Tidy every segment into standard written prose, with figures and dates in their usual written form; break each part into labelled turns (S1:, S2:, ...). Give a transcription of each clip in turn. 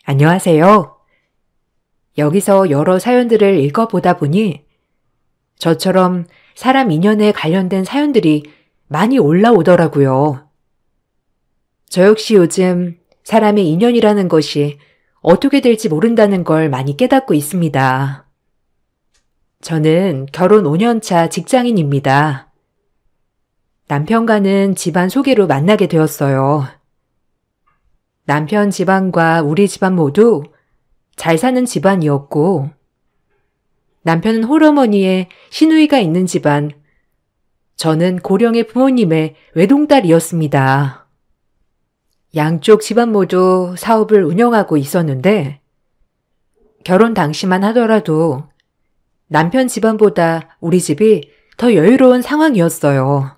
S1: 안녕하세요. 여기서 여러 사연들을 읽어보다 보니 저처럼 사람 인연에 관련된 사연들이 많이 올라오더라고요. 저 역시 요즘 사람의 인연이라는 것이 어떻게 될지 모른다는 걸 많이 깨닫고 있습니다. 저는 결혼 5년차 직장인입니다. 남편과는 집안 소개로 만나게 되었어요. 남편 집안과 우리 집안 모두 잘 사는 집안이었고, 남편은 홀어머니의 시누이가 있는 집안, 저는 고령의 부모님의 외동딸이었습니다. 양쪽 집안 모두 사업을 운영하고 있었는데, 결혼 당시만 하더라도 남편 집안보다 우리 집이 더 여유로운 상황이었어요.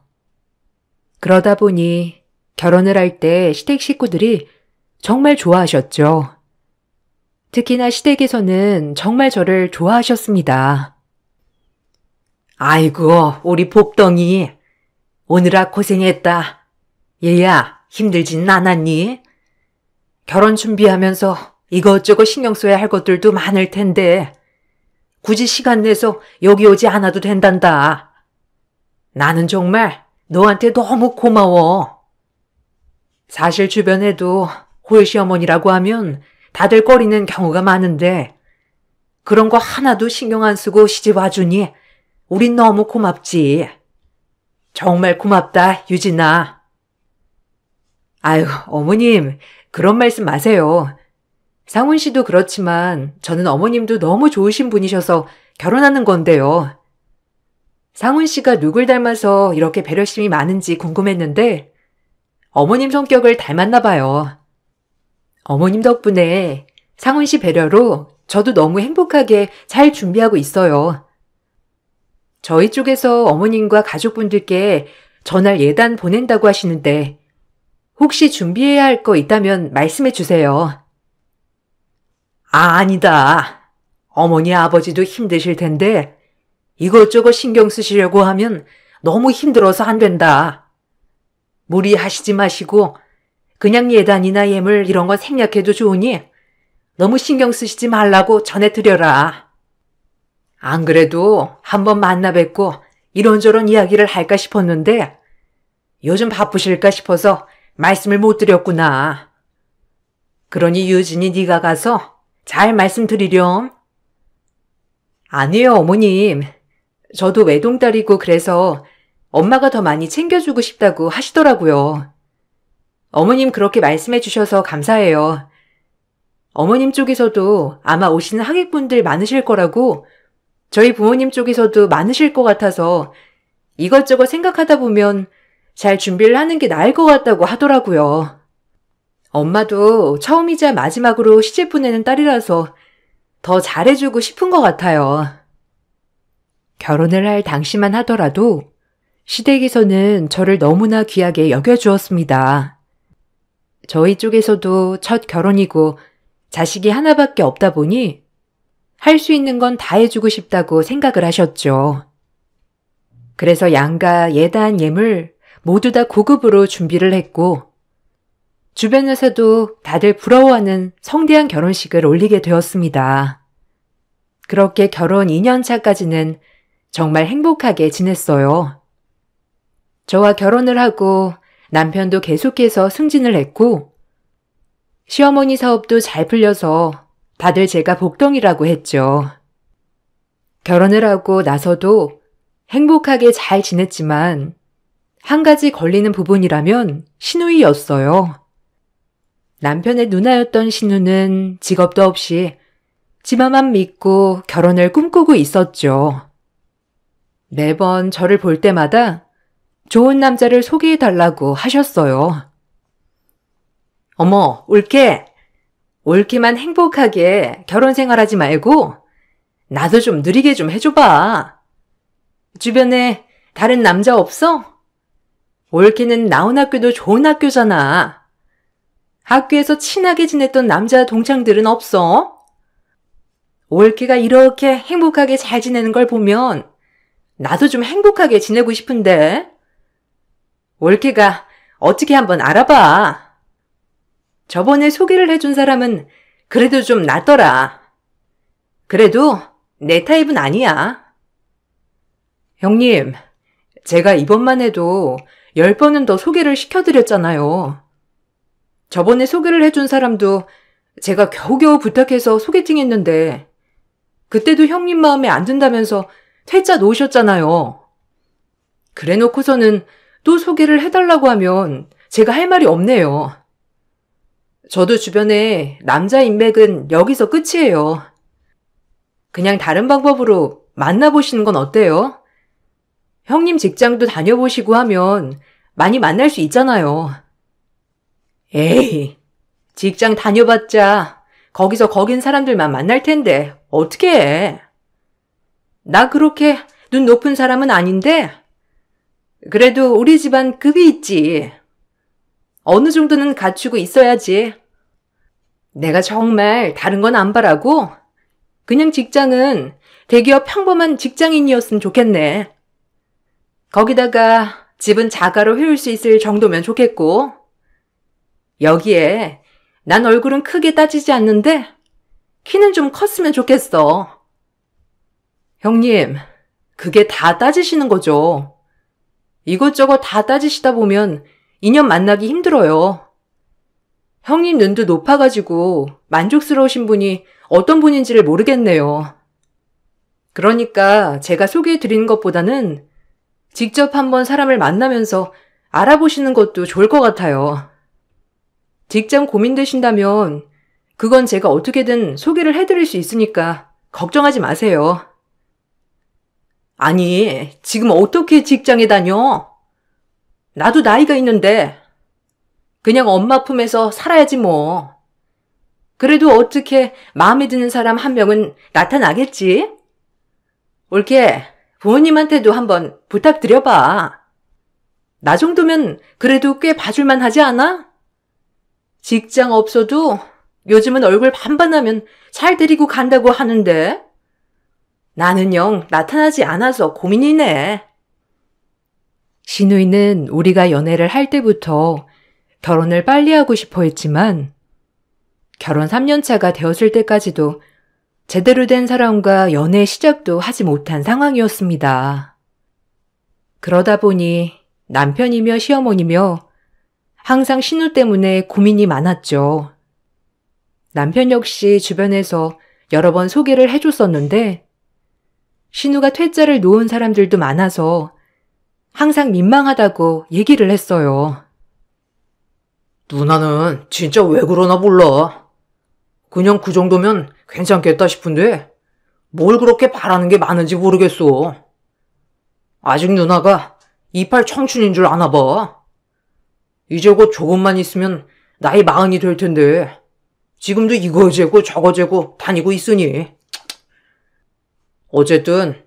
S1: 그러다 보니 결혼을 할 때 시댁 식구들이 정말 좋아하셨죠. 특히나 시댁에서는 정말 저를 좋아하셨습니다. 아이고, 우리 복덩이. 오느라 고생했다. 얘야, 힘들진 않았니? 결혼 준비하면서 이것저것 신경 써야 할 것들도 많을 텐데 굳이 시간 내서 여기 오지 않아도 된단다. 나는 정말 너한테 너무 고마워. 사실 주변에도 홀시어머니라고 하면 다들 꺼리는 경우가 많은데 그런 거 하나도 신경 안 쓰고 시집 와주니 우린 너무 고맙지. 정말 고맙다, 유진아. 아유, 어머님, 그런 말씀 마세요. 상훈 씨도 그렇지만 저는 어머님도 너무 좋으신 분이셔서 결혼하는 건데요. 상훈 씨가 누굴 닮아서 이렇게 배려심이 많은지 궁금했는데 어머님 성격을 닮았나 봐요. 어머님 덕분에 상훈 씨 배려로 저도 너무 행복하게 잘 준비하고 있어요. 저희 쪽에서 어머님과 가족분들께 전할 예단 보낸다고 하시는데 혹시 준비해야 할 거 있다면 말씀해 주세요. 아니다. 어머니 아버지도 힘드실 텐데 이것저것 신경 쓰시려고 하면 너무 힘들어서 안 된다. 무리하시지 마시고 그냥 예단이나 예물 이런 건 생략해도 좋으니 너무 신경 쓰시지 말라고 전해드려라. 안 그래도 한번 만나 뵙고 이런저런 이야기를 할까 싶었는데 요즘 바쁘실까 싶어서 말씀을 못 드렸구나. 그러니 유진이 네가 가서 잘 말씀드리렴. 아니에요, 어머님. 저도 외동딸이고 그래서 엄마가 더 많이 챙겨주고 싶다고 하시더라고요. 어머님 그렇게 말씀해 주셔서 감사해요. 어머님 쪽에서도 아마 오시는 하객분들 많으실 거라고 저희 부모님 쪽에서도 많으실 것 같아서 이것저것 생각하다 보면 잘 준비를 하는 게 나을 것 같다고 하더라고요. 엄마도 처음이자 마지막으로 시집 보내는 딸이라서 더 잘해주고 싶은 것 같아요. 결혼을 할 당시만 하더라도 시댁에서는 저를 너무나 귀하게 여겨주었습니다. 저희 쪽에서도 첫 결혼이고 자식이 하나밖에 없다 보니 할 수 있는 건 다 해주고 싶다고 생각을 하셨죠. 그래서 양가, 예단, 예물 모두 다 고급으로 준비를 했고 주변에서도 다들 부러워하는 성대한 결혼식을 올리게 되었습니다. 그렇게 결혼 2년 차까지는 정말 행복하게 지냈어요. 저와 결혼을 하고 남편도 계속해서 승진을 했고 시어머니 사업도 잘 풀려서 다들 제가 복덩이라고 했죠. 결혼을 하고 나서도 행복하게 잘 지냈지만 한 가지 걸리는 부분이라면 시누이였어요. 남편의 누나였던 시누는 직업도 없이 집안만 믿고 결혼을 꿈꾸고 있었죠. 매번 저를 볼 때마다 좋은 남자를 소개해달라고 하셨어요. 어머, 올케. 올케만 행복하게 결혼 생활하지 말고 나도 좀 느리게 좀 해줘봐. 주변에 다른 남자 없어? 올케는 나온 학교도 좋은 학교잖아. 학교에서 친하게 지냈던 남자 동창들은 없어? 올케가 이렇게 행복하게 잘 지내는 걸 보면 나도 좀 행복하게 지내고 싶은데. 올케가 어떻게 한번 알아봐. 저번에 소개를 해준 사람은 그래도 좀 낫더라. 그래도 내 타입은 아니야. 형님, 제가 이번만 해도 10번은 더 소개를 시켜드렸잖아요. 저번에 소개를 해준 사람도 제가 겨우겨우 부탁해서 소개팅 했는데 그때도 형님 마음에 안 든다면서 퇴짜 놓으셨잖아요. 그래 놓고서는 또 소개를 해달라고 하면 제가 할 말이 없네요. 저도 주변에 남자 인맥은 여기서 끝이에요. 그냥 다른 방법으로 만나보시는 건 어때요? 형님 직장도 다녀보시고 하면 많이 만날 수 있잖아요. 에이, 직장 다녀봤자 거기서 거긴 사람들만 만날 텐데 어떻게 해? 나 그렇게 눈 높은 사람은 아닌데 그래도 우리 집안 급이 있지. 어느 정도는 갖추고 있어야지. 내가 정말 다른 건 안 바라고 그냥 직장은 대기업 평범한 직장인이었으면 좋겠네. 거기다가 집은 자가로 해올 수 있을 정도면 좋겠고 여기에 난 얼굴은 크게 따지지 않는데 키는 좀 컸으면 좋겠어. 형님, 그게 다 따지시는 거죠. 이것저것 다 따지시다 보면 인연 만나기 힘들어요. 형님 눈도 높아가지고 만족스러우신 분이 어떤 분인지를 모르겠네요. 그러니까 제가 소개해드리는 것보다는 직접 한번 사람을 만나면서 알아보시는 것도 좋을 것 같아요. 직장 고민되신다면 그건 제가 어떻게든 소개를 해드릴 수 있으니까 걱정하지 마세요. 아니, 지금 어떻게 직장에 다녀? 나도 나이가 있는데 그냥 엄마 품에서 살아야지 뭐. 그래도 어떻게 마음에 드는 사람 한 명은 나타나겠지? 올케 부모님한테도 한번 부탁드려봐. 나 정도면 그래도 꽤 봐줄만 하지 않아? 직장 없어도 요즘은 얼굴 반반하면 잘 데리고 간다고 하는데 나는 영 나타나지 않아서 고민이네. 신우이는 우리가 연애를 할 때부터 결혼을 빨리 하고 싶어 했지만 결혼 3년 차가 되었을 때까지도 제대로 된 사람과 연애 시작도 하지 못한 상황이었습니다. 그러다 보니 남편이며 시어머니며 항상 신우 때문에 고민이 많았죠. 남편 역시 주변에서 여러 번 소개를 해줬었는데 신우가 퇴짜를 놓은 사람들도 많아서 항상 민망하다고 얘기를 했어요.
S2: 누나는 진짜 왜 그러나 몰라. 그냥 그 정도면 괜찮겠다 싶은데 뭘 그렇게 바라는 게 많은지 모르겠어. 아직 누나가 이팔 청춘인 줄 아나 봐. 이제 곧 조금만 있으면 나이 40이 될 텐데 지금도 이거 재고 저거 재고 다니고 있으니. 어쨌든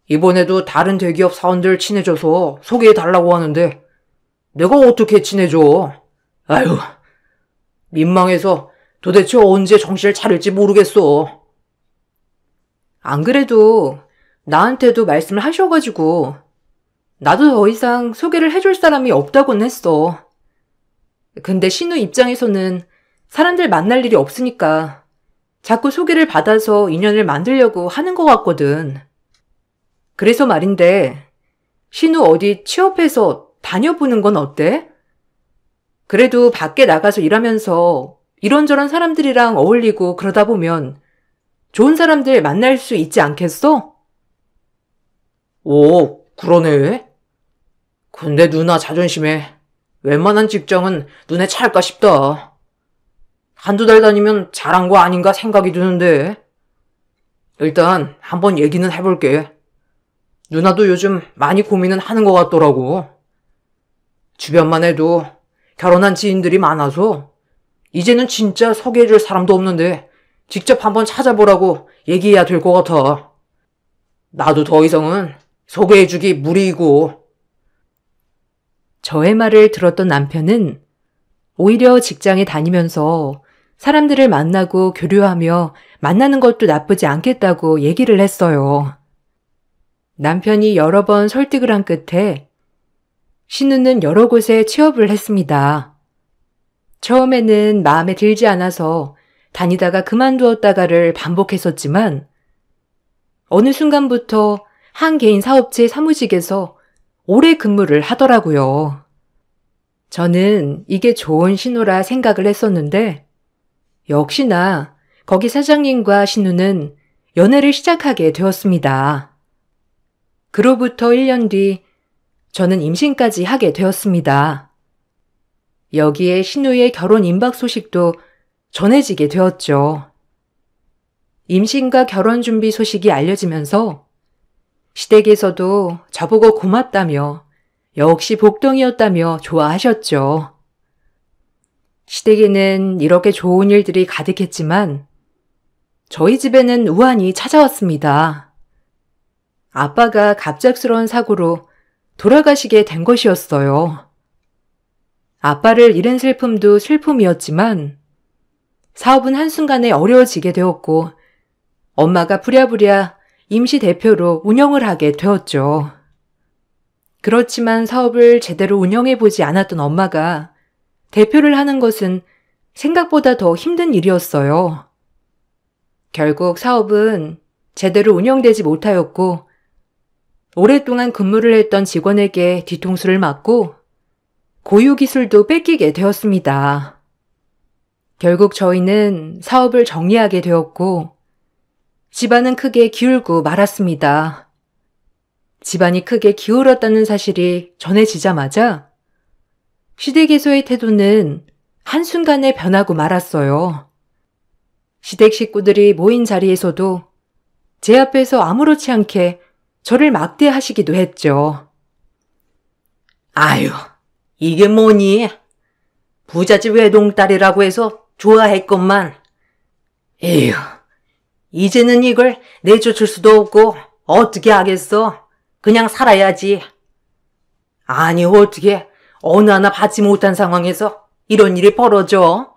S2: 이번에도 다른 대기업 사원들 친해져서 소개해달라고 하는데 내가 어떻게 친해져. 아유, 민망해서 도대체 언제 정신을 차릴지 모르겠어.
S1: 안 그래도 나한테도 말씀을 하셔가지고 나도 더 이상 소개를 해줄 사람이 없다고는 했어. 근데 신우 입장에서는 사람들 만날 일이 없으니까 자꾸 소개를 받아서 인연을 만들려고 하는 것 같거든. 그래서 말인데 신우 어디 취업해서 다녀보는 건 어때? 그래도 밖에 나가서 일하면서 이런저런 사람들이랑 어울리고 그러다 보면 좋은 사람들 만날 수 있지 않겠어?
S2: 오, 그러네. 근데 누나 자존심에 웬만한 직장은 눈에 찰까 싶다. 한두 달 다니면 잘한 거 아닌가 생각이 드는데. 일단 한번 얘기는 해볼게. 누나도 요즘 많이 고민은 하는 것 같더라고. 주변만 해도 결혼한 지인들이 많아서 이제는 진짜 소개해줄 사람도 없는데 직접 한번 찾아보라고 얘기해야 될 것 같아. 나도 더 이상은 소개해주기 무리이고.
S1: 저의 말을 들었던 남편은 오히려 직장에 다니면서 사람들을 만나고 교류하며 만나는 것도 나쁘지 않겠다고 얘기를 했어요. 남편이 여러 번 설득을 한 끝에 신우는 여러 곳에 취업을 했습니다. 처음에는 마음에 들지 않아서 다니다가 그만두었다가를 반복했었지만 어느 순간부터 한 개인 사업체 사무직에서 오래 근무를 하더라고요. 저는 이게 좋은 신호라 생각을 했었는데 역시나 거기 사장님과 신우는 연애를 시작하게 되었습니다. 그로부터 1년 뒤 저는 임신까지 하게 되었습니다. 여기에 신우의 결혼 임박 소식도 전해지게 되었죠. 임신과 결혼 준비 소식이 알려지면서 시댁에서도 저보고 고맙다며 역시 복덩이였다며 좋아하셨죠. 시댁에는 이렇게 좋은 일들이 가득했지만 저희 집에는 우환이 찾아왔습니다. 아빠가 갑작스러운 사고로 돌아가시게 된 것이었어요. 아빠를 잃은 슬픔도 슬픔이었지만 사업은 한순간에 어려워지게 되었고 엄마가 부랴부랴 임시 대표로 운영을 하게 되었죠. 그렇지만 사업을 제대로 운영해보지 않았던 엄마가 대표를 하는 것은 생각보다 더 힘든 일이었어요. 결국 사업은 제대로 운영되지 못하였고 오랫동안 근무를 했던 직원에게 뒤통수를 맞고 고유 기술도 뺏기게 되었습니다. 결국 저희는 사업을 정리하게 되었고 집안은 크게 기울고 말았습니다. 집안이 크게 기울었다는 사실이 전해지자마자 시댁에서의 태도는 한순간에 변하고 말았어요. 시댁 식구들이 모인 자리에서도 제 앞에서 아무렇지 않게 저를 막대하시기도 했죠.
S2: 아유, 이게 뭐니? 부잣집 외동딸이라고 해서 좋아했건만. 에휴, 이제는 이걸 내쫓을 수도 없고 어떻게 하겠어? 그냥 살아야지. 아니, 어떻게 어느 하나 받지 못한 상황에서 이런 일이 벌어져?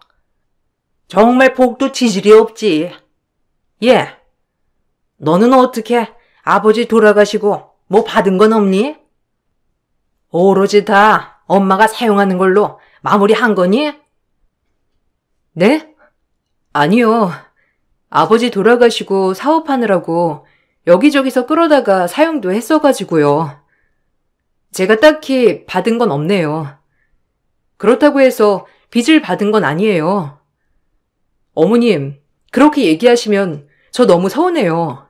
S2: 정말 복도 지질이 없지. 예, 너는 어떻게 아버지 돌아가시고 뭐 받은 건 없니? 오로지 다 엄마가 사용하는 걸로 마무리한 거니?
S1: 네? 아니요. 아버지 돌아가시고 사업하느라고 여기저기서 끌어다가 사용도 했어가지고요. 제가 딱히 받은 건 없네요. 그렇다고 해서 빚을 받은 건 아니에요. 어머님, 그렇게 얘기하시면 저 너무 서운해요.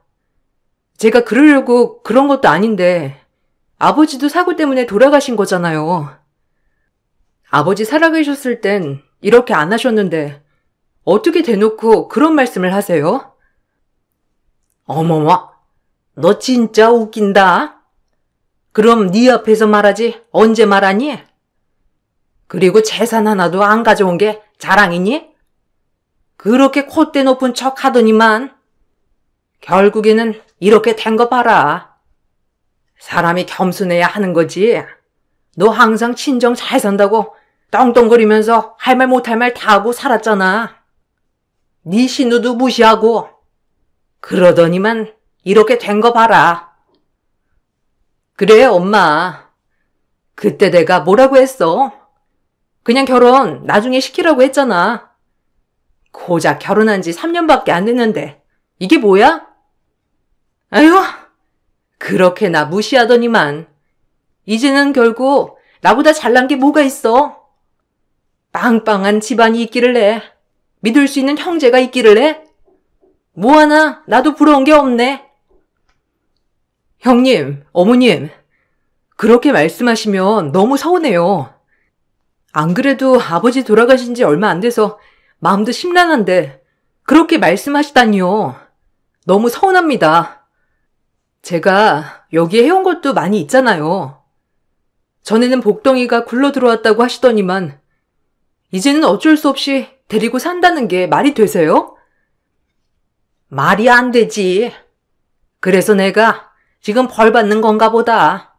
S1: 제가 그러려고 그런 것도 아닌데 아버지도 사고 때문에 돌아가신 거잖아요. 아버지 살아계셨을 땐 이렇게 안 하셨는데 어떻게 대놓고 그런 말씀을 하세요?
S2: 어머머, 너 진짜 웃긴다. 그럼 네 앞에서 말하지 언제 말하니? 그리고 재산 하나도 안 가져온 게 자랑이니? 그렇게 콧대 높은 척 하더니만 결국에는 이렇게 된 거 봐라. 사람이 겸손해야 하는 거지. 너 항상 친정 잘 산다고 떵떵거리면서 할 말 못할 말 다 하고 살았잖아. 네 신우도 무시하고. 그러더니만 이렇게 된 거 봐라. 그래, 엄마. 그때 내가 뭐라고 했어? 그냥 결혼 나중에 시키라고 했잖아. 고작 결혼한 지 3년밖에 안 됐는데 이게 뭐야? 아유, 그렇게 나 무시하더니만 이제는 결국 나보다 잘난 게 뭐가 있어? 빵빵한 집안이 있기를 해. 믿을 수 있는 형제가 있기를 해. 뭐 하나 나도 부러운 게 없네.
S1: 형님, 어머님, 그렇게 말씀하시면 너무 서운해요. 안 그래도 아버지 돌아가신 지 얼마 안 돼서 마음도 심란한데 그렇게 말씀하시다니요. 너무 서운합니다. 제가 여기에 해온 것도 많이 있잖아요. 전에는 복덩이가 굴러 들어왔다고 하시더니만 이제는 어쩔 수 없이 데리고 산다는 게 말이 되세요?
S2: 말이 안 되지. 그래서 내가 지금 벌 받는 건가 보다.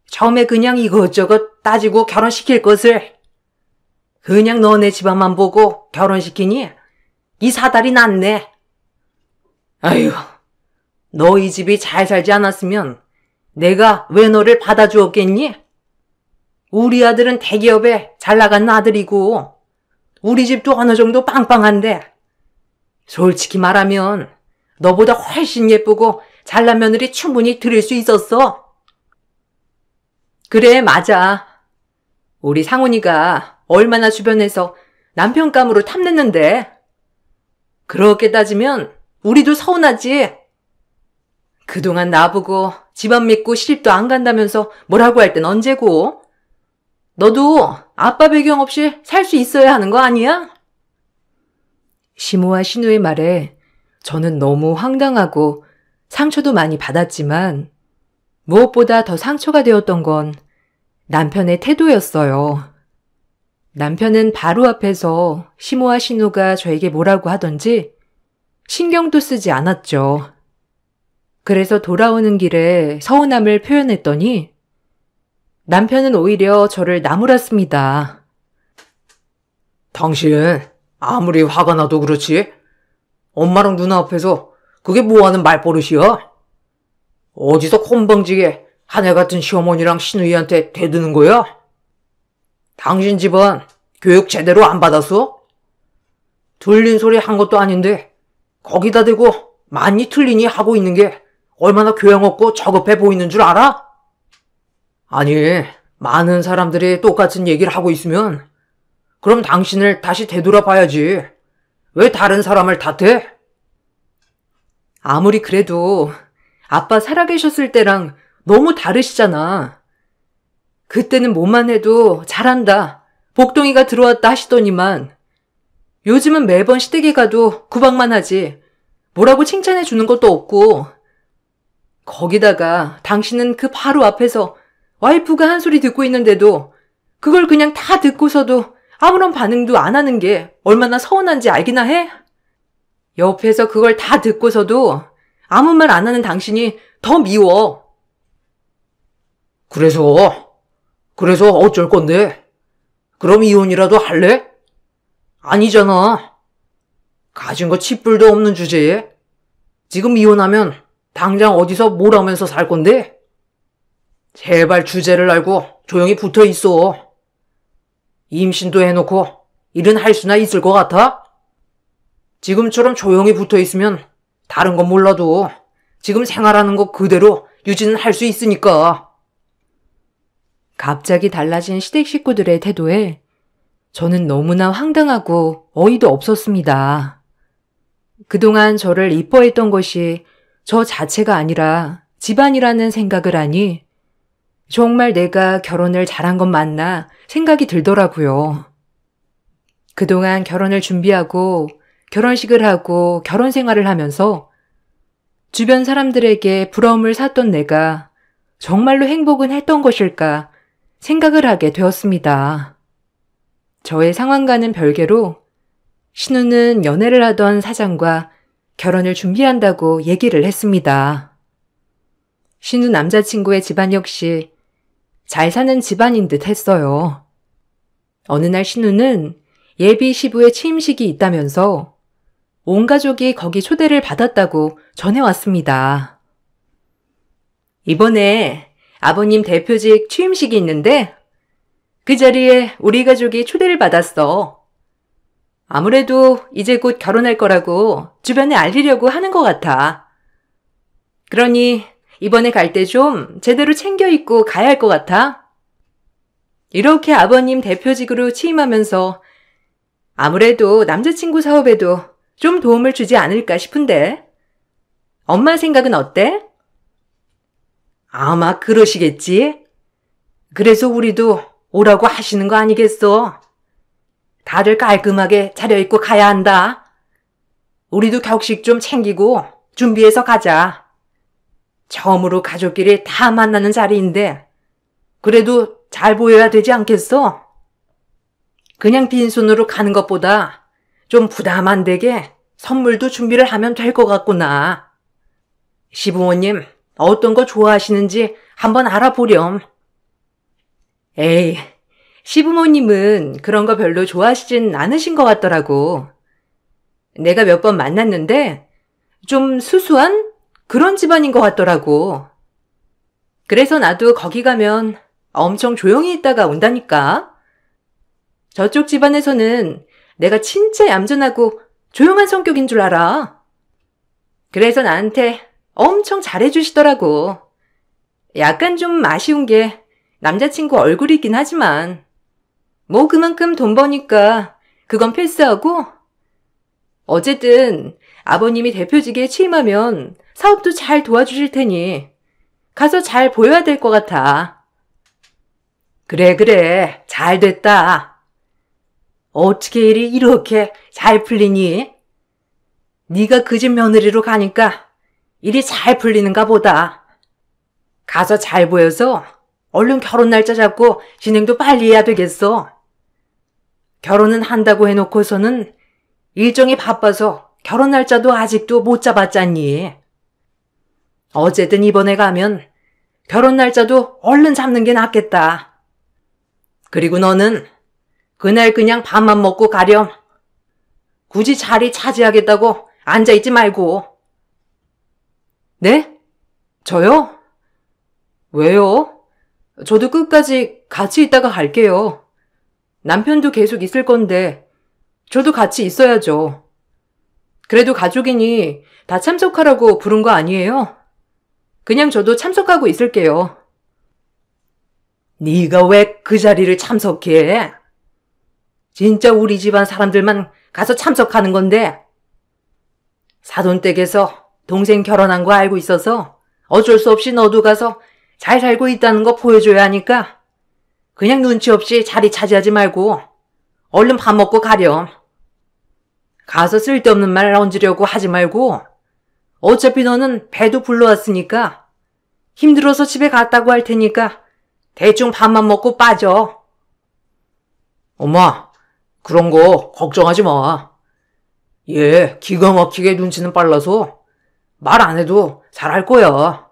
S2: 처음에 그냥 이것저것 따지고 결혼시킬 것을 그냥 너네 집안만 보고 결혼시키니 이 사달이 낫네. 아휴, 너희 집이 잘 살지 않았으면 내가 왜 너를 받아주었겠니? 우리 아들은 대기업에 잘 나간 아들이고 우리 집도 어느 정도 빵빵한데
S1: 솔직히 말하면 너보다 훨씬 예쁘고 잘난 며느리 충분히 들일 수 있었어. 그래, 맞아. 우리 상훈이가 얼마나 주변에서 남편 감으로 탐냈는데. 그렇게 따지면 우리도 서운하지. 그동안 나보고 집안 믿고 시집도 안 간다면서 뭐라고 할 땐 언제고? 너도 아빠 배경 없이 살 수 있어야 하는 거 아니야? 시모와 신우의 말에 저는 너무 황당하고 상처도 많이 받았지만 무엇보다 더 상처가 되었던 건 남편의 태도였어요. 남편은 바로 앞에서 시모와 신우가 저에게 뭐라고 하던지 신경도 쓰지 않았죠. 그래서 돌아오는 길에 서운함을 표현했더니 남편은 오히려 저를 나무랐습니다.
S2: 당신 아무리 화가 나도 그렇지? 엄마랑 누나 앞에서 그게 뭐하는 말버릇이야? 어디서 건방지게 하늘 같은 시어머니랑 시누이한테 대드는 거야? 당신 집안 교육 제대로 안 받았어? 들린 소리 한 것도 아닌데 거기다 대고 많이 틀리니 하고 있는 게 얼마나 교양 없고 저급해 보이는 줄 알아? 아니, 많은 사람들이 똑같은 얘기를 하고 있으면 그럼 당신을 다시 되돌아봐야지. 왜 다른 사람을 탓해?
S1: 아무리 그래도 아빠 살아계셨을 때랑 너무 다르시잖아. 그때는 뭐만 해도 잘한다, 복덩이가 들어왔다 하시더니만 요즘은 매번 시댁에 가도 구박만 하지 뭐라고 칭찬해 주는 것도 없고, 거기다가 당신은 그 바로 앞에서 와이프가 한 소리 듣고 있는데도 그걸 그냥 다 듣고서도 아무런 반응도 안 하는 게 얼마나 서운한지 알기나 해? 옆에서 그걸 다 듣고서도 아무 말 안 하는 당신이 더 미워.
S2: 그래서 어쩔 건데? 그럼 이혼이라도 할래? 아니잖아. 가진 거 칫불도 없는 주제에 지금 이혼하면 당장 어디서 뭘 하면서 살 건데? 제발 주제를 알고 조용히 붙어 있어. 임신도 해놓고 일은 할 수나 있을 것 같아? 지금처럼 조용히 붙어 있으면 다른 건 몰라도 지금 생활하는 거 그대로 유지는 할 수 있으니까.
S1: 갑자기 달라진 시댁 식구들의 태도에 저는 너무나 황당하고 어이도 없었습니다. 그동안 저를 이뻐했던 것이 저 자체가 아니라 집안이라는 생각을 하니 정말 내가 결혼을 잘한 건 맞나 생각이 들더라고요. 그동안 결혼을 준비하고 결혼식을 하고 결혼 생활을 하면서 주변 사람들에게 부러움을 샀던 내가 정말로 행복은 했던 것일까 생각을 하게 되었습니다. 저의 상황과는 별개로 신우는 연애를 하던 사장과 결혼을 준비한다고 얘기를 했습니다. 신우 남자친구의 집안 역시 잘 사는 집안인 듯 했어요. 어느 날 신우는 예비 시부의 취임식이 있다면서 온 가족이 거기 초대를 받았다고 전해왔습니다. 이번에 아버님 대표직 취임식이 있는데 그 자리에 우리 가족이 초대를 받았어. 아무래도 이제 곧 결혼할 거라고 주변에 알리려고 하는 것 같아. 그러니 이번에 갈 때 좀 제대로 챙겨 입고 가야 할 것 같아. 이렇게 아버님 대표직으로 취임하면서 아무래도 남자친구 사업에도 좀 도움을 주지 않을까 싶은데 엄마 생각은 어때?
S2: 아마 그러시겠지? 그래서 우리도 오라고 하시는 거 아니겠어? 다들 깔끔하게 차려입고 가야 한다. 우리도 격식 좀 챙기고 준비해서 가자. 처음으로 가족끼리 다 만나는 자리인데 그래도 잘 보여야 되지 않겠어? 그냥 빈손으로 가는 것보다 좀 부담 안 되게 선물도 준비를 하면 될 것 같구나. 시부모님 어떤 거 좋아하시는지 한번 알아보렴.
S1: 에이, 시부모님은 그런 거 별로 좋아하시진 않으신 것 같더라고. 내가 몇 번 만났는데 좀 수수한 그런 집안인 것 같더라고. 그래서 나도 거기 가면 엄청 조용히 있다가 온다니까. 저쪽 집안에서는 내가 진짜 얌전하고 조용한 성격인 줄 알아. 그래서 나한테 엄청 잘해주시더라고. 약간 좀 아쉬운 게 남자친구 얼굴이긴 하지만 뭐 그만큼 돈 버니까 그건 패스하고 어쨌든 아버님이 대표직에 취임하면 사업도 잘 도와주실 테니 가서 잘 보여야 될 것 같아. 그래, 잘 됐다. 어떻게 일이 이렇게 잘 풀리니? 네가 그 집 며느리로 가니까 일이 잘 풀리는가 보다. 가서 잘 보여서 얼른 결혼 날짜 잡고 진행도 빨리 해야 되겠어. 결혼은 한다고 해놓고서는 일정이 바빠서 결혼 날짜도 아직도 못 잡았잖니. 어쨌든 이번에 가면 결혼 날짜도 얼른 잡는 게 낫겠다. 그리고 너는 그날 그냥 밥만 먹고 가렴. 굳이 자리 차지하겠다고 앉아있지 말고. 네? 저요? 왜요? 저도 끝까지 같이 있다가 갈게요. 남편도 계속 있을 건데 저도 같이 있어야죠. 그래도 가족이니 다 참석하라고 부른 거 아니에요? 그냥 저도 참석하고 있을게요. 네가 왜 그 자리를 참석해? 진짜 우리 집안 사람들만 가서 참석하는 건데. 사돈댁에서 동생 결혼한 거 알고 있어서 어쩔 수 없이 너도 가서 잘 살고 있다는 거 보여줘야 하니까 그냥 눈치 없이 자리 차지하지 말고 얼른 밥 먹고 가렴. 가서 쓸데없는 말 얹으려고 하지 말고 어차피 너는 배도 불러왔으니까 힘들어서 집에 갔다고 할 테니까 대충 밥만 먹고 빠져.
S2: 엄마, 그런 거 걱정하지 마. 얘 기가 막히게 눈치는 빨라서 말 안 해도 잘할 거야.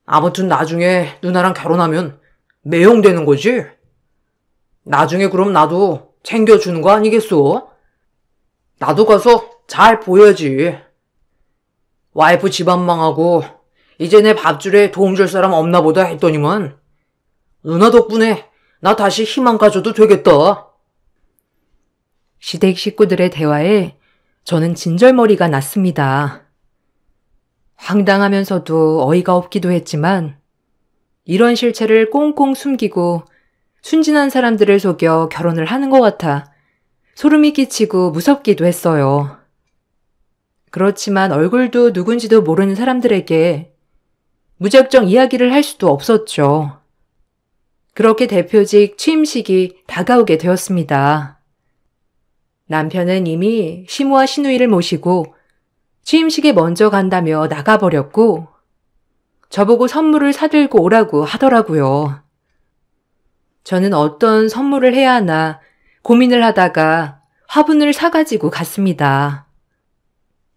S2: 아무튼 나중에 누나랑 결혼하면 매형되는 거지? 나중에 그럼 나도 챙겨주는 거 아니겠어? 나도 가서 잘 보여야지. 와이프 집안 망하고 이제 내 밥줄에 도움 줄 사람 없나 보다 했더니만 누나 덕분에 나 다시 희망 가져도 되겠다.
S1: 시댁 식구들의 대화에 저는 진절머리가 났습니다. 황당하면서도 어이가 없기도 했지만 이런 실체를 꽁꽁 숨기고 순진한 사람들을 속여 결혼을 하는 것 같아 소름이 끼치고 무섭기도 했어요. 그렇지만 얼굴도 누군지도 모르는 사람들에게 무작정 이야기를 할 수도 없었죠. 그렇게 대표직 취임식이 다가오게 되었습니다. 남편은 이미 시모와 시누이를 모시고 취임식에 먼저 간다며 나가버렸고 저보고 선물을 사들고 오라고 하더라고요. 저는 어떤 선물을 해야 하나 고민을 하다가 화분을 사가지고 갔습니다.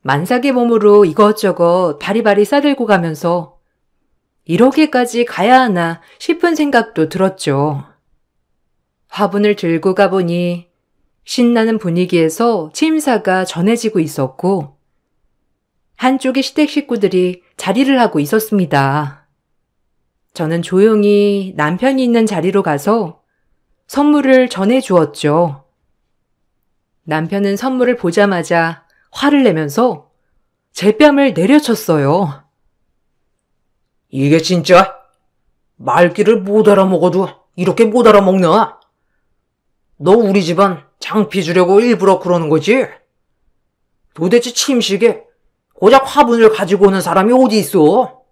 S1: 만삭의 몸으로 이것저것 바리바리 싸들고 가면서 이렇게까지 가야 하나 싶은 생각도 들었죠. 화분을 들고 가보니 신나는 분위기에서 취임사가 전해지고 있었고 한쪽의 시댁 식구들이 자리를 하고 있었습니다. 저는 조용히 남편이 있는 자리로 가서 선물을 전해주었죠. 남편은 선물을 보자마자 화를 내면서 제 뺨을 내려쳤어요.
S2: 이게 진짜 말귀를 못 알아먹어도 이렇게 못 알아먹나? 너 우리 집안 장피 주려고 일부러 그러는 거지? 도대체 침식에 고작 화분을 가지고 오는 사람이 어디 있어?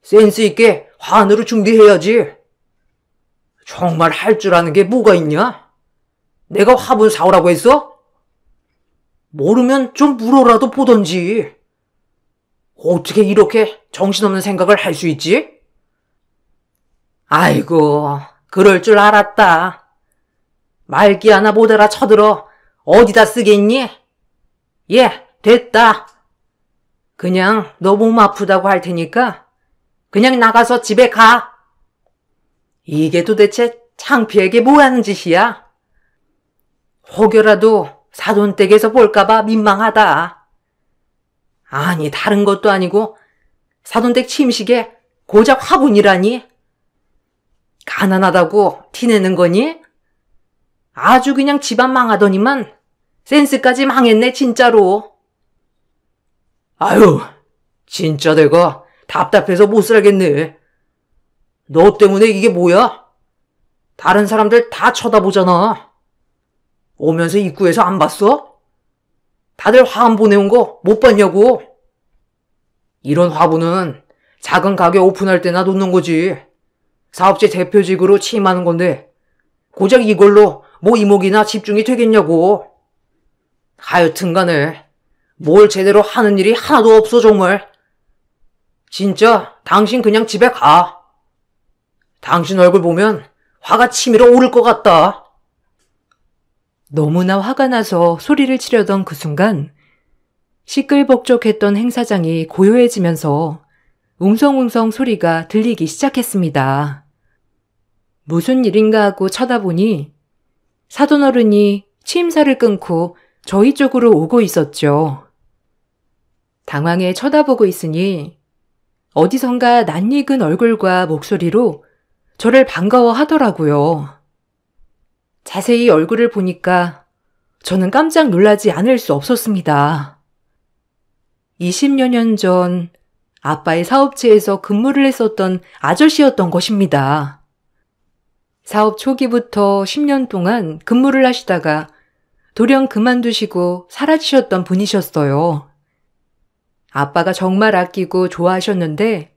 S2: 센스 있게 화환으로 준비해야지. 정말 할 줄 아는 게 뭐가 있냐? 내가 화분 사오라고 했어? 모르면 좀 물어라도 보던지. 어떻게 이렇게 정신없는 생각을 할 수 있지? 아이고, 그럴 줄 알았다. 말귀 하나 못 알아 쳐들어 어디다 쓰겠니? 예, 됐다. 그냥 너 몸 아프다고 할 테니까 그냥 나가서 집에 가. 이게 도대체 창피하게 뭐 하는 짓이야? 혹여라도 사돈댁에서 볼까봐 민망하다. 아니, 다른 것도 아니고 사돈댁 침식에 고작 화분이라니? 가난하다고 티내는 거니? 아주 그냥 집안 망하더니만
S1: 센스까지 망했네, 진짜로.
S2: 아유, 진짜 내가 답답해서 못 살겠네. 너 때문에 이게 뭐야? 다른 사람들 다 쳐다보잖아. 오면서 입구에서 안 봤어? 다들 화환 보내온 거 못 봤냐고. 이런 화분은 작은 가게 오픈할 때나 놓는 거지. 사업체 대표직으로 취임하는 건데 고작 이걸로 뭐 이목이나 집중이 되겠냐고. 하여튼 간에 뭘 제대로 하는 일이 하나도 없어 정말. 진짜 당신 그냥 집에 가. 당신 얼굴 보면 화가 치밀어 오를 것 같다.
S1: 너무나 화가 나서 소리를 치려던 그 순간 시끌벅적했던 행사장이 고요해지면서 웅성웅성 소리가 들리기 시작했습니다. 무슨 일인가 하고 쳐다보니 사돈어른이 취임사를 끊고 저희 쪽으로 오고 있었죠. 당황해 쳐다보고 있으니 어디선가 낯익은 얼굴과 목소리로 저를 반가워하더라고요. 자세히 얼굴을 보니까 저는 깜짝 놀라지 않을 수 없었습니다. 20여 년 전 아빠의 사업체에서 근무를 했었던 아저씨였던 것입니다. 사업 초기부터 10년 동안 근무를 하시다가 돌연 그만두시고 사라지셨던 분이셨어요. 아빠가 정말 아끼고 좋아하셨는데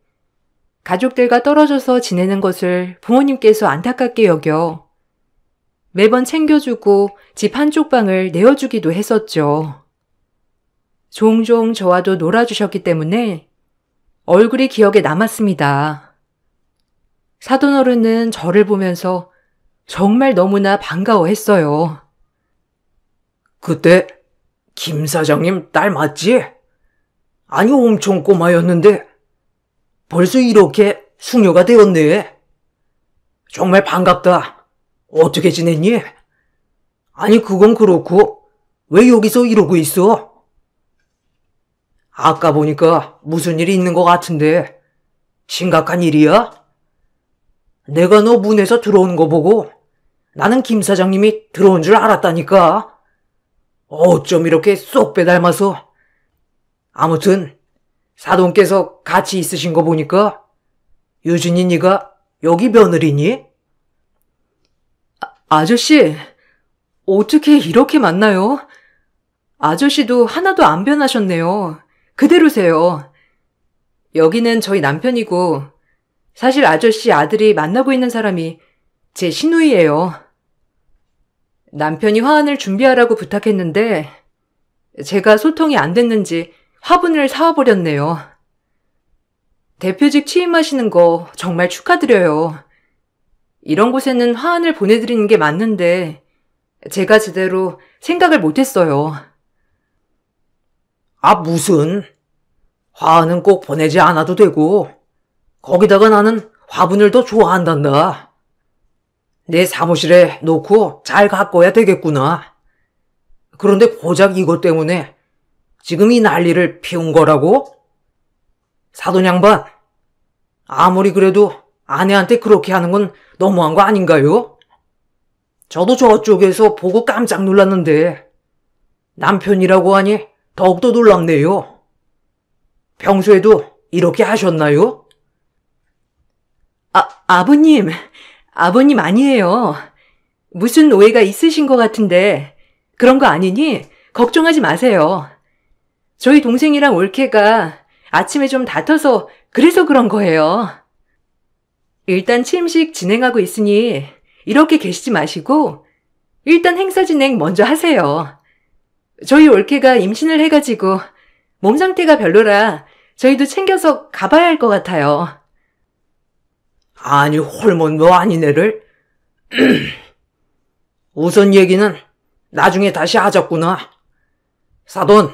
S1: 가족들과 떨어져서 지내는 것을 부모님께서 안타깝게 여겨 매번 챙겨주고 집 한쪽 방을 내어주기도 했었죠. 종종 저와도 놀아주셨기 때문에 얼굴이 기억에 남았습니다. 사돈어른은 저를 보면서 정말 너무나 반가워했어요.
S2: 그때 김 사장님 딸 맞지? 아니 엄청 꼬마였는데 벌써 이렇게 숙녀가 되었네. 정말 반갑다. 어떻게 지냈니? 아니 그건 그렇고 왜 여기서 이러고 있어? 아까 보니까 무슨 일이 있는 것 같은데 심각한 일이야? 내가 너 문에서 들어오는 거 보고 나는 김 사장님이 들어온 줄 알았다니까. 어쩜 이렇게 쏙 빼닮아서. 아무튼 사돈께서 같이 있으신 거 보니까 유진이 네가 여기 며느리니?
S1: 아저씨, 어떻게 이렇게 만나요? 아저씨도 하나도 안 변하셨네요. 그대로세요. 여기는 저희 남편이고 사실 아저씨 아들이 만나고 있는 사람이 제 시누이예요. 남편이 화환을 준비하라고 부탁했는데 제가 소통이 안 됐는지 화분을 사와버렸네요. 대표직 취임하시는 거 정말 축하드려요. 이런 곳에는 화환을 보내드리는 게 맞는데 제가 제대로 생각을 못했어요.
S2: 아 무슨? 화환은 꼭 보내지 않아도 되고 거기다가 나는 화분을 더 좋아한단다. 내 사무실에 놓고 잘 가꿔야 되겠구나. 그런데 고작 이것 때문에 지금 이 난리를 피운 거라고? 사돈 양반, 아무리 그래도 아내한테 그렇게 하는 건 너무한 거 아닌가요? 저도 저쪽에서 보고 깜짝 놀랐는데 남편이라고 하니 더욱더 놀랍네요. 평소에도 이렇게 하셨나요?
S1: 아버님 아니에요. 무슨 오해가 있으신 것 같은데 그런 거 아니니 걱정하지 마세요. 저희 동생이랑 올케가 아침에 좀 다퉈서 그래서 그런 거예요. 일단 취임식 진행하고 있으니 이렇게 계시지 마시고 일단 행사 진행 먼저 하세요. 저희 올케가 임신을 해가지고 몸 상태가 별로라 저희도 챙겨서 가봐야 할 것 같아요.
S2: 아니 홀몬도 아닌 애를. 우선 얘기는 나중에 다시 하자꾸나. 사돈,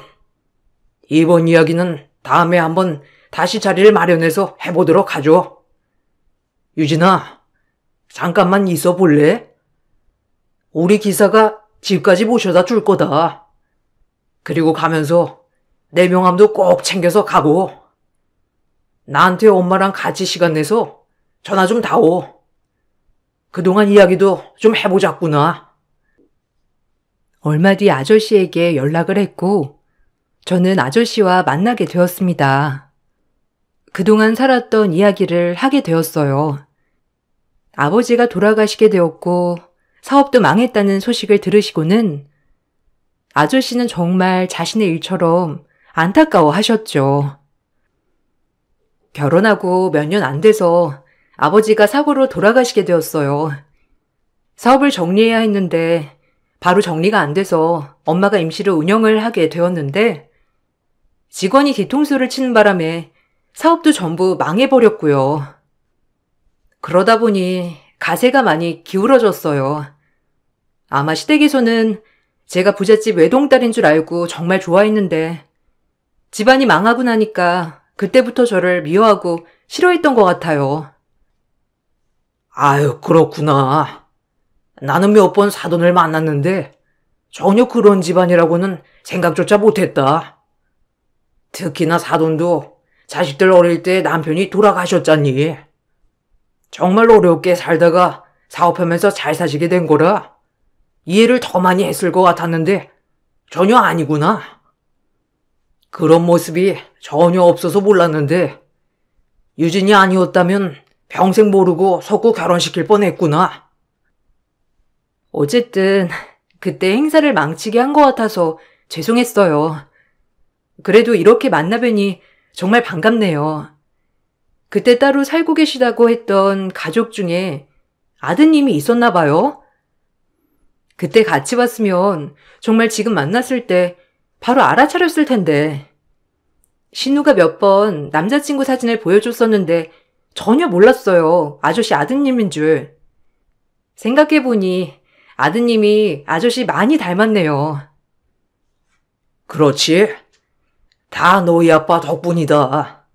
S2: 이번 이야기는 다음에 한번 다시 자리를 마련해서 해보도록 하죠. 유진아, 잠깐만 있어 볼래? 우리 기사가 집까지 모셔다 줄 거다. 그리고 가면서 내 명함도 꼭 챙겨서 가고. 나한테 엄마랑 같이 시간 내서 전화 좀 다오. 그동안 이야기도 좀 해보자꾸나.
S1: 얼마 뒤 아저씨에게 연락을 했고 저는 아저씨와 만나게 되었습니다. 그동안 살았던 이야기를 하게 되었어요. 아버지가 돌아가시게 되었고 사업도 망했다는 소식을 들으시고는 아저씨는 정말 자신의 일처럼 안타까워 하셨죠. 결혼하고 몇 년 안 돼서 아버지가 사고로 돌아가시게 되었어요. 사업을 정리해야 했는데 바로 정리가 안 돼서 엄마가 임시로 운영을 하게 되었는데 직원이 뒤통수를 치는 바람에 사업도 전부 망해버렸고요. 그러다 보니 가세가 많이 기울어졌어요. 아마 시댁에서는 제가 부잣집 외동딸인 줄 알고 정말 좋아했는데 집안이 망하고 나니까 그때부터 저를 미워하고 싫어했던 것 같아요.
S2: 아유, 그렇구나. 나는 몇 번 사돈을 만났는데 전혀 그런 집안이라고는 생각조차 못했다. 특히나 사돈도 자식들 어릴 때 남편이 돌아가셨잖니. 정말 어렵게 살다가 사업하면서 잘 사시게 된 거라 이해를 더 많이 했을 것 같았는데 전혀 아니구나. 그런 모습이 전혀 없어서 몰랐는데 유진이 아니었다면 평생 모르고 속고 결혼시킬 뻔했구나.
S1: 어쨌든 그때 행사를 망치게 한 것 같아서 죄송했어요. 그래도 이렇게 만나뵈니 정말 반갑네요. 그때 따로 살고 계시다고 했던 가족 중에 아드님이 있었나 봐요. 그때 같이 봤으면 정말 지금 만났을 때 바로 알아차렸을 텐데. 신우가 몇 번 남자친구 사진을 보여줬었는데 전혀 몰랐어요. 아저씨 아드님인 줄. 생각해보니 아드님이 아저씨 많이 닮았네요.
S2: 그렇지. 다 너희 아빠 덕분이다.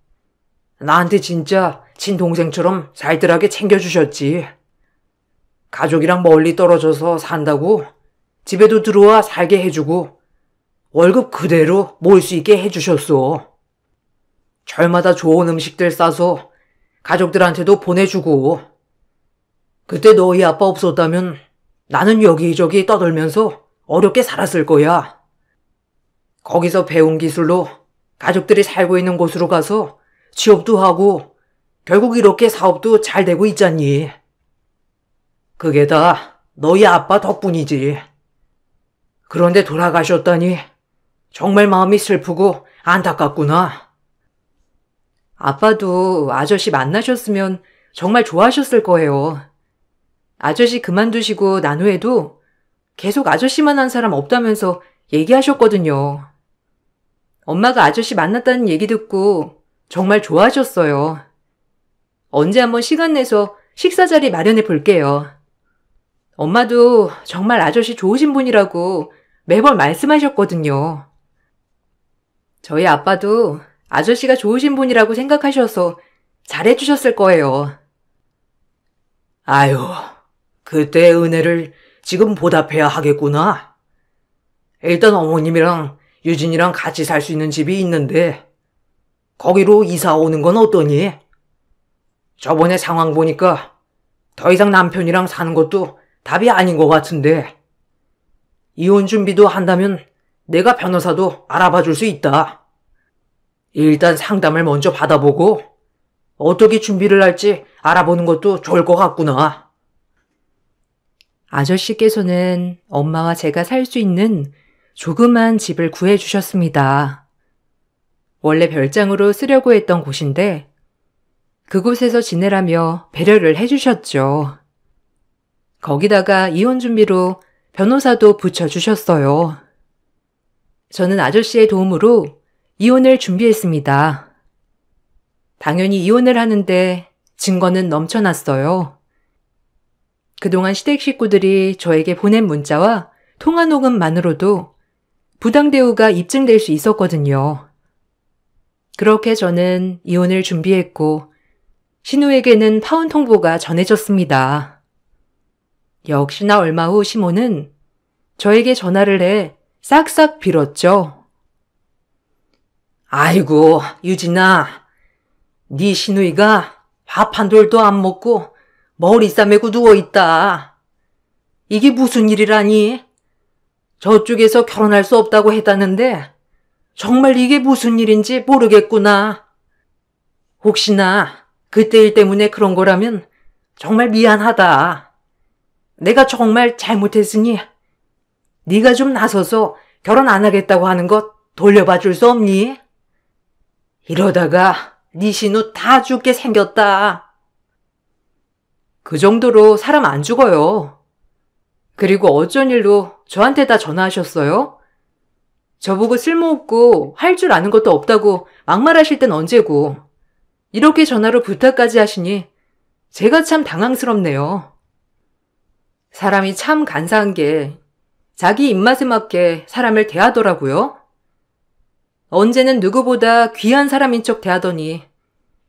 S2: 나한테 진짜 친동생처럼 살뜰하게 챙겨주셨지. 가족이랑 멀리 떨어져서 산다고 집에도 들어와 살게 해주고 월급 그대로 모을 수 있게 해주셨어. 절마다 좋은 음식들 싸서 가족들한테도 보내주고. 그때 너희 아빠 없었다면 나는 여기저기 떠돌면서 어렵게 살았을 거야. 거기서 배운 기술로 가족들이 살고 있는 곳으로 가서 취업도 하고 결국 이렇게 사업도 잘 되고 있잖니. 그게 다 너희 아빠 덕분이지. 그런데 돌아가셨다니 정말 마음이 슬프고 안타깝구나.
S1: 아빠도 아저씨 만나셨으면 정말 좋아하셨을 거예요. 아저씨 그만두시고 난 후에도 계속 아저씨만 한 사람 없다면서 얘기하셨거든요. 엄마가 아저씨 만났다는 얘기 듣고 정말 좋아하셨어요. 언제 한번 시간 내서 식사 자리 마련해 볼게요. 엄마도 정말 아저씨 좋으신 분이라고 매번 말씀하셨거든요. 저희 아빠도 아저씨가 좋으신 분이라고 생각하셔서 잘해주셨을 거예요.
S2: 아유, 그때의 은혜를 지금 보답해야 하겠구나. 일단 어머님이랑 유진이랑 같이 살 수 있는 집이 있는데 거기로 이사 오는 건 어떠니? 저번에 상황 보니까 더 이상 남편이랑 사는 것도 답이 아닌 것 같은데 이혼 준비도 한다면 내가 변호사도 알아봐 줄 수 있다. 일단 상담을 먼저 받아보고 어떻게 준비를 할지 알아보는 것도 좋을 것 같구나.
S1: 아저씨께서는 엄마와 제가 살 수 있는 조그만 집을 구해주셨습니다. 원래 별장으로 쓰려고 했던 곳인데 그곳에서 지내라며 배려를 해주셨죠. 거기다가 이혼 준비로 변호사도 붙여주셨어요. 저는 아저씨의 도움으로 이혼을 준비했습니다. 당연히 이혼을 하는데 증거는 넘쳐났어요. 그동안 시댁 식구들이 저에게 보낸 문자와 통화 녹음만으로도 부당 대우가 입증될 수 있었거든요. 그렇게 저는 이혼을 준비했고 신우에게는 파혼 통보가 전해졌습니다. 역시나 얼마 후 시모는 저에게 전화를 해 싹싹 빌었죠.
S2: 아이고, 유진아. 네 시누이가 밥 한 돌도 안 먹고 머리 싸매고 누워있다. 이게 무슨 일이라니?
S1: 저쪽에서 결혼할 수 없다고 했다는데 정말 이게 무슨 일인지 모르겠구나. 혹시나 그때 일 때문에 그런 거라면 정말 미안하다. 내가 정말 잘못했으니 네가 좀 나서서 결혼 안 하겠다고 하는 것 돌려봐 줄 수 없니? 이러다가 네 신우 다 죽게 생겼다. 그 정도로 사람 안 죽어요. 그리고 어쩐 일로 저한테 다 전화하셨어요? 저보고 쓸모없고 할 줄 아는 것도 없다고 막말하실 땐 언제고 이렇게 전화로 부탁까지 하시니 제가 참 당황스럽네요. 사람이 참 간사한 게 자기 입맛에 맞게 사람을 대하더라고요. 언제는 누구보다 귀한 사람인 척 대하더니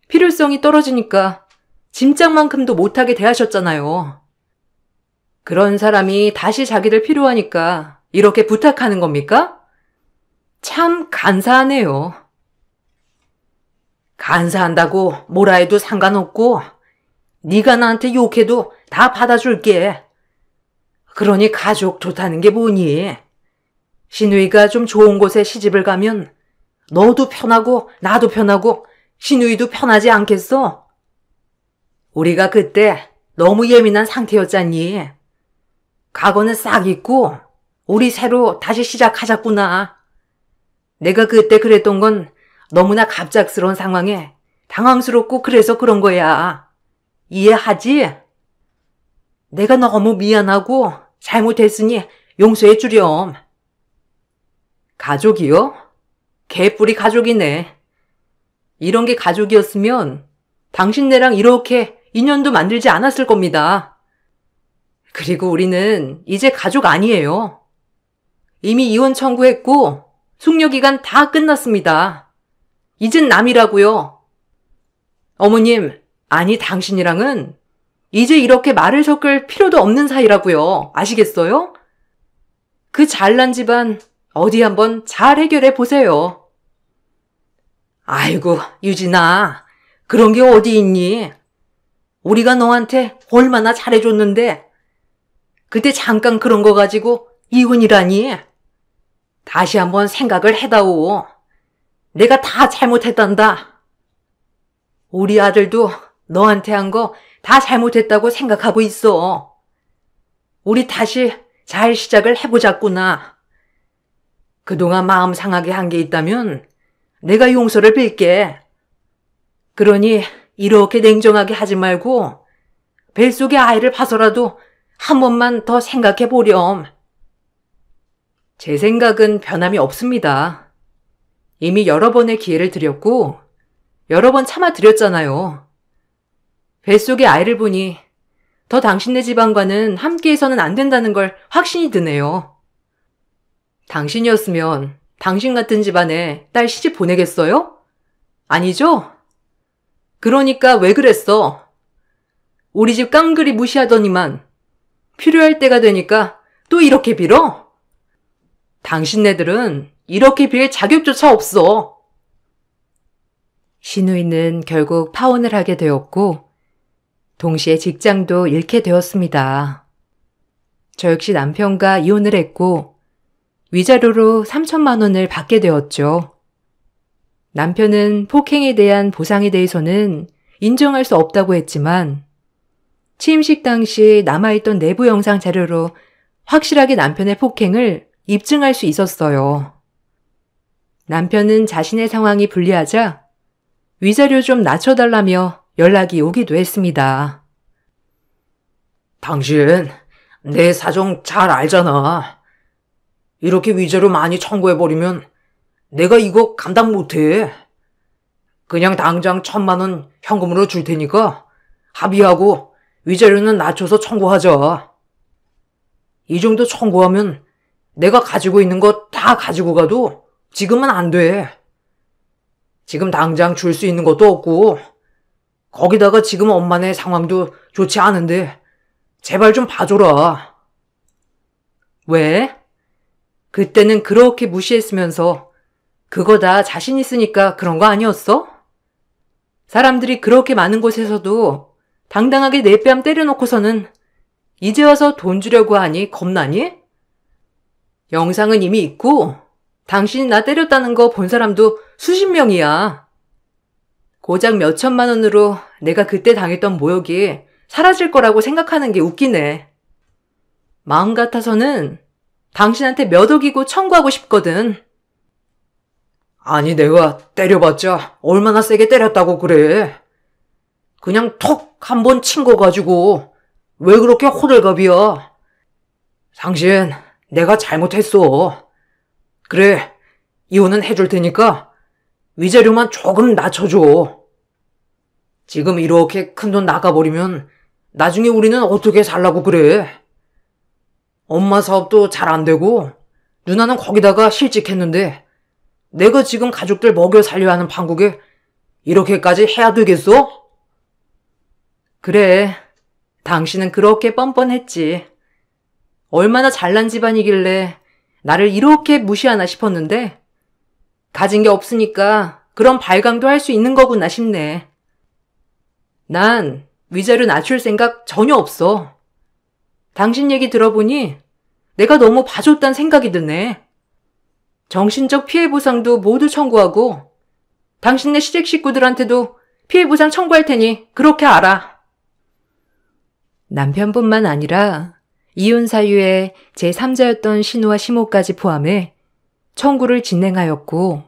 S1: 필요성이 떨어지니까 짐짝만큼도 못하게 대하셨잖아요. 그런 사람이 다시 자기들 필요하니까 이렇게 부탁하는 겁니까? 참 간사하네요. 간사한다고 뭐라 해도 상관없고 네가 나한테 욕해도 다 받아줄게. 그러니 가족 좋다는 게 뭐니? 신우이가 좀 좋은 곳에 시집을 가면 너도 편하고 나도 편하고 신우이도 편하지 않겠어? 우리가 그때 너무 예민한 상태였잖니. 과거는 싹 잊고 우리 새로 다시 시작하자꾸나. 내가 그때 그랬던 건 너무나 갑작스러운 상황에 당황스럽고 그래서 그런 거야. 이해하지? 내가 너무 미안하고 잘못했으니 용서해 주렴. 가족이요? 개뿔이 가족이네. 이런 게 가족이었으면 당신네랑 이렇게 인연도 만들지 않았을 겁니다. 그리고 우리는 이제 가족 아니에요. 이미 이혼 청구했고 숙려기간 다 끝났습니다. 이젠 남이라고요. 어머님, 아니 당신이랑은 이제 이렇게 말을 섞을 필요도 없는 사이라고요. 아시겠어요? 그 잘난 집안 어디 한번 잘 해결해 보세요. 아이고, 유진아. 그런 게 어디 있니? 우리가 너한테 얼마나 잘해줬는데 그때 잠깐 그런 거 가지고 이혼이라니? 다시 한번 생각을 해다오. 내가 다 잘못했단다. 우리 아들도 너한테 한 거 다 잘못했다고 생각하고 있어. 우리 다시 잘 시작을 해보자꾸나. 그동안 마음 상하게 한 게 있다면 내가 용서를 빌게. 그러니 이렇게 냉정하게 하지 말고 뱃속의 아이를 봐서라도 한 번만 더 생각해 보렴. 제 생각은 변함이 없습니다. 이미 여러 번의 기회를 드렸고 여러 번 참아드렸잖아요. 뱃속의 아이를 보니 더 당신네 집안과는 함께해서는 안 된다는 걸 확신이 드네요. 당신이었으면 당신 같은 집안에 딸 시집 보내겠어요? 아니죠? 그러니까 왜 그랬어? 우리 집 깡그리 무시하더니만 필요할 때가 되니까 또 이렇게 빌어? 당신네들은 이렇게 빌 자격조차 없어. 신우이는 결국 파혼을 하게 되었고 동시에 직장도 잃게 되었습니다. 저 역시 남편과 이혼을 했고 위자료로 3천만 원을 받게 되었죠. 남편은 폭행에 대한 보상에 대해서는 인정할 수 없다고 했지만 취임식 당시 남아있던 내부 영상 자료로 확실하게 남편의 폭행을 입증할 수 있었어요. 남편은 자신의 상황이 불리하자 위자료 좀 낮춰달라며 연락이 오기도 했습니다.
S2: 당신 내 사정 잘 알잖아. 이렇게 위자료 많이 청구해버리면 내가 이거 감당 못해. 그냥 당장 1,000만 원 현금으로 줄 테니까 합의하고 위자료는 낮춰서 청구하자. 이 정도 청구하면 내가 가지고 있는 거 다 가지고 가도 지금은 안 돼. 지금 당장 줄 수 있는 것도 없고 거기다가 지금 엄마네 상황도 좋지 않은데 제발 좀 봐줘라.
S1: 왜? 그때는 그렇게 무시했으면서 그거 다 자신 있으니까 그런 거 아니었어? 사람들이 그렇게 많은 곳에서도 당당하게 내 뺨 때려놓고서는 이제 와서 돈 주려고 하니 겁나니? 영상은 이미 있고 당신이 나 때렸다는 거 본 사람도 수십 명이야. 고작 몇 천만 원으로 내가 그때 당했던 모욕이 사라질 거라고 생각하는 게 웃기네. 마음 같아서는 당신한테 몇 억이고 청구하고 싶거든.
S2: 아니, 내가 때려봤자 얼마나 세게 때렸다고 그래. 그냥 톡 한 번 친 거 가지고 왜 그렇게 호들갑이야. 당신, 내가 잘못했어. 그래, 이혼은 해줄 테니까 위자료만 조금 낮춰줘. 지금 이렇게 큰돈 나가버리면 나중에 우리는 어떻게 살라고 그래. 엄마 사업도 잘 안 되고 누나는 거기다가 실직했는데 내가 지금 가족들 먹여 살려야 하는 판국에 이렇게까지 해야 되겠어?
S1: 그래, 당신은 그렇게 뻔뻔했지. 얼마나 잘난 집안이길래 나를 이렇게 무시하나 싶었는데 가진 게 없으니까 그런 발광도 할 수 있는 거구나 싶네. 난 위자료 낮출 생각 전혀 없어. 당신 얘기 들어보니 내가 너무 봐줬단 생각이 드네. 정신적 피해 보상도 모두 청구하고 당신네 시댁 식구들한테도 피해 보상 청구할 테니 그렇게 알아. 남편뿐만 아니라 이혼 사유에 제3자였던 신우와 시모까지 포함해 청구를 진행하였고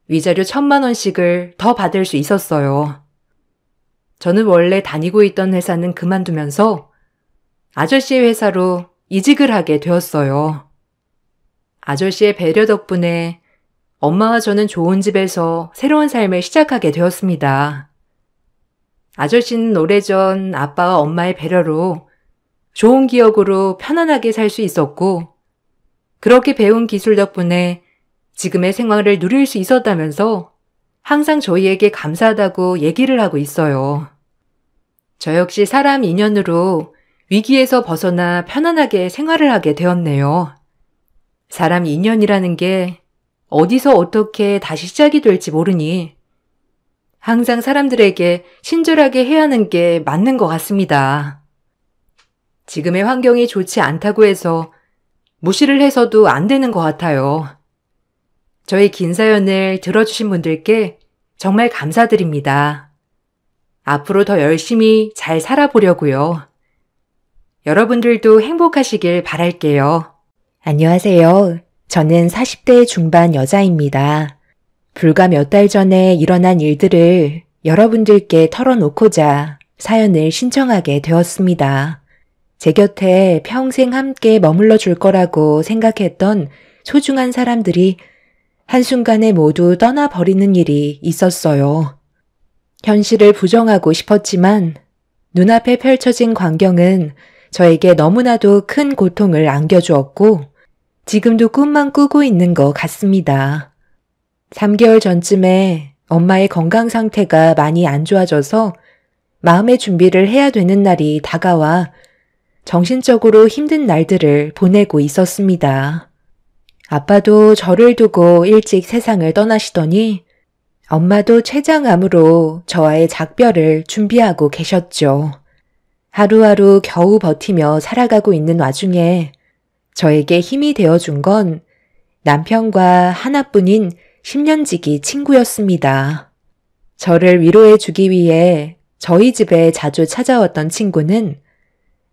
S1: 위자료 1,000만 원씩을 더 받을 수 있었어요. 저는 원래 다니고 있던 회사는 그만두면서 아저씨의 회사로 이직을 하게 되었어요. 아저씨의 배려 덕분에 엄마와 저는 좋은 집에서 새로운 삶을 시작하게 되었습니다. 아저씨는 오래전 아빠와 엄마의 배려로 좋은 기억으로 편안하게 살 수 있었고 그렇게 배운 기술 덕분에 지금의 생활을 누릴 수 있었다면서 항상 저희에게 감사하다고 얘기를 하고 있어요. 저 역시 사람 인연으로 위기에서 벗어나 편안하게 생활을 하게 되었네요. 사람 인연이라는 게 어디서 어떻게 다시 시작이 될지 모르니 항상 사람들에게 친절하게 해야 하는 게 맞는 것 같습니다. 지금의 환경이 좋지 않다고 해서 무시를 해서도 안 되는 것 같아요. 저의 긴 사연을 들어주신 분들께 정말 감사드립니다. 앞으로 더 열심히 잘 살아보려고요. 여러분들도 행복하시길 바랄게요. 안녕하세요. 저는 40대 중반 여자입니다. 불과 몇 달 전에 일어난 일들을 여러분들께 털어놓고자 사연을 신청하게 되었습니다. 제 곁에 평생 함께 머물러 줄 거라고 생각했던 소중한 사람들이 한순간에 모두 떠나버리는 일이 있었어요. 현실을 부정하고 싶었지만 눈앞에 펼쳐진 광경은 저에게 너무나도 큰 고통을 안겨주었고 지금도 꿈만 꾸고 있는 것 같습니다. 3개월 전쯤에 엄마의 건강 상태가 많이 안 좋아져서 마음의 준비를 해야 되는 날이 다가와 정신적으로 힘든 날들을 보내고 있었습니다. 아빠도 저를 두고 일찍 세상을 떠나시더니 엄마도 췌장암으로 저와의 작별을 준비하고 계셨죠. 하루하루 겨우 버티며 살아가고 있는 와중에 저에게 힘이 되어준 건 남편과 하나뿐인 10년지기 친구였습니다. 저를 위로해 주기 위해 저희 집에 자주 찾아왔던 친구는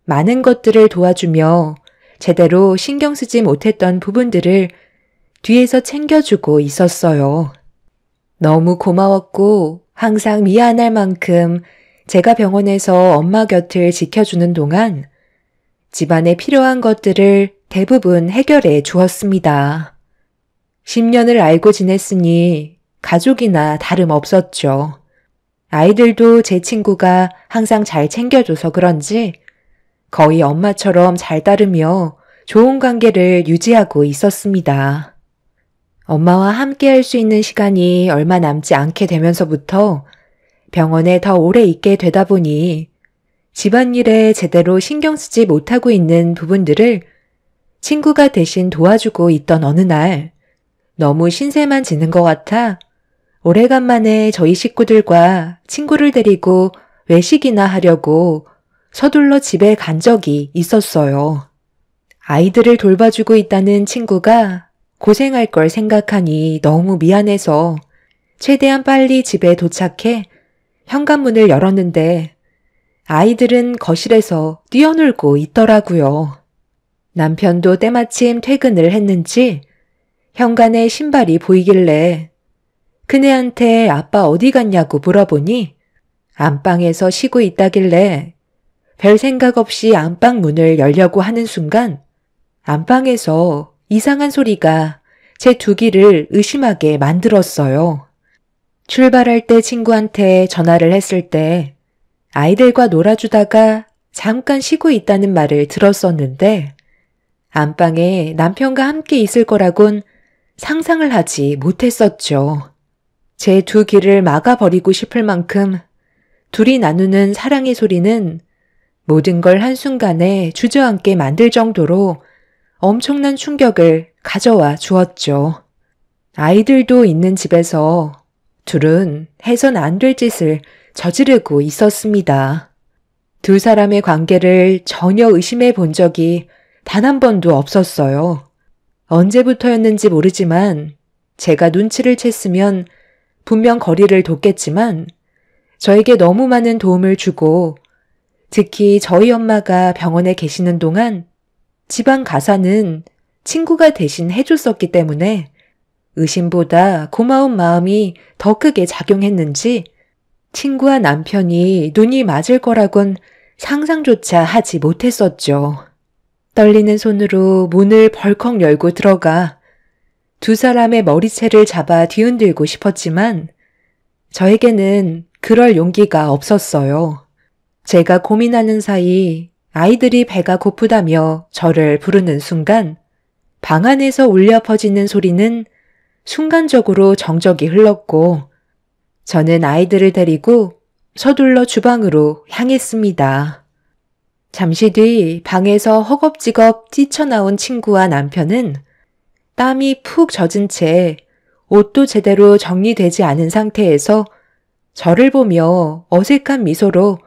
S1: 많은 것들을 도와주며 제대로 신경 쓰지 못했던 부분들을 뒤에서 챙겨주고 있었어요. 너무 고마웠고 항상 미안할 만큼 제가 병원에서 엄마 곁을 지켜주는 동안 집안에 필요한 것들을 대부분 해결해 주었습니다. 10년을 알고 지냈으니 가족이나 다름없었죠. 아이들도 제 친구가 항상 잘 챙겨줘서 그런지 거의 엄마처럼 잘 따르며 좋은 관계를 유지하고 있었습니다. 엄마와 함께 할 수 있는 시간이 얼마 남지 않게 되면서부터 병원에 더 오래 있게 되다 보니 집안일에 제대로 신경 쓰지 못하고 있는 부분들을 친구가 대신 도와주고 있던 어느 날 너무 신세만 지는 것 같아 오래간만에 저희 식구들과 친구를 데리고 외식이나 하려고 서둘러 집에 간 적이 있었어요. 아이들을 돌봐주고 있다는 친구가 고생할 걸 생각하니 너무 미안해서 최대한 빨리 집에 도착해 현관문을 열었는데 아이들은 거실에서 뛰어놀고 있더라고요. 남편도 때마침 퇴근을 했는지 현관에 신발이 보이길래 그네한테 아빠 어디 갔냐고 물어보니 안방에서 쉬고 있다길래 별 생각 없이 안방 문을 열려고 하는 순간 안방에서 이상한 소리가 제 두 귀를 의심하게 만들었어요. 출발할 때 친구한테 전화를 했을 때 아이들과 놀아주다가 잠깐 쉬고 있다는 말을 들었었는데 안방에 남편과 함께 있을 거라곤 상상을 하지 못했었죠. 제 두 귀를 막아버리고 싶을 만큼 둘이 나누는 사랑의 소리는 모든 걸 한순간에 주저앉게 만들 정도로 엄청난 충격을 가져와 주었죠. 아이들도 있는 집에서 둘은 해선 안 될 짓을 저지르고 있었습니다. 두 사람의 관계를 전혀 의심해 본 적이 단 한 번도 없었어요. 언제부터였는지 모르지만 제가 눈치를 챘으면 분명 거리를 뒀겠지만 저에게 너무 많은 도움을 주고 특히 저희 엄마가 병원에 계시는 동안 집안 가사는 친구가 대신 해줬었기 때문에 의심보다 고마운 마음이 더 크게 작용했는지 친구와 남편이 눈이 맞을 거라곤 상상조차 하지 못했었죠. 떨리는 손으로 문을 벌컥 열고 들어가 두 사람의 머리채를 잡아 뒤흔들고 싶었지만 저에게는 그럴 용기가 없었어요. 제가 고민하는 사이 아이들이 배가 고프다며 저를 부르는 순간 방 안에서 울려 퍼지는 소리는 순간적으로 정적이 흘렀고 저는 아이들을 데리고 서둘러 주방으로 향했습니다. 잠시 뒤 방에서 허겁지겁 뛰쳐나온 친구와 남편은 땀이 푹 젖은 채 옷도 제대로 정리되지 않은 상태에서 저를 보며 어색한 미소로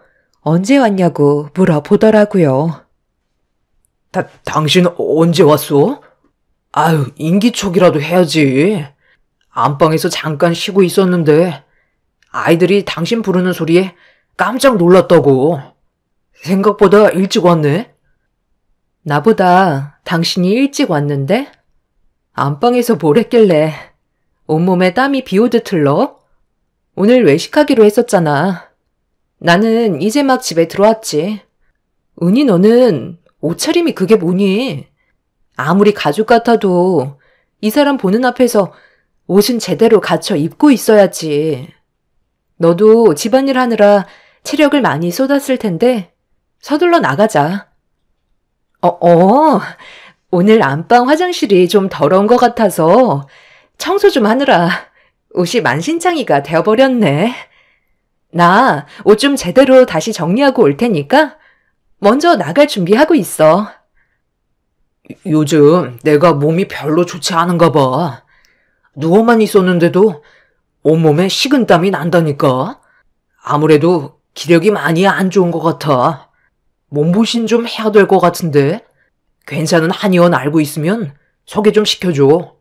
S1: 언제 왔냐고 물어보더라고요.
S2: 당신 언제 왔어? 아유, 인기척이라도 해야지. 안방에서 잠깐 쉬고 있었는데 아이들이 당신 부르는 소리에 깜짝 놀랐다고. 생각보다 일찍 왔네.
S1: 나보다 당신이 일찍 왔는데? 안방에서 뭘 했길래 온몸에 땀이 비오듯 흘러? 오늘 외식하기로 했었잖아. 나는 이제 막 집에 들어왔지. 은희 너는 옷차림이 그게 뭐니? 아무리 가족 같아도 이 사람 보는 앞에서 옷은 제대로 갖춰 입고 있어야지. 너도 집안일 하느라 체력을 많이 쏟았을 텐데 서둘러 나가자. 오늘 안방 화장실이 좀 더러운 것 같아서 청소 좀 하느라 옷이 만신창이가 되어버렸네. 나 옷 좀 제대로 다시 정리하고 올 테니까 먼저 나갈 준비하고 있어.
S2: 요즘 내가 몸이 별로 좋지 않은가 봐. 누워만 있었는데도 온몸에 식은땀이 난다니까. 아무래도 기력이 많이 안 좋은 것 같아. 몸보신 좀 해야 될 것 같은데. 괜찮은 한의원 알고 있으면 소개 좀 시켜줘.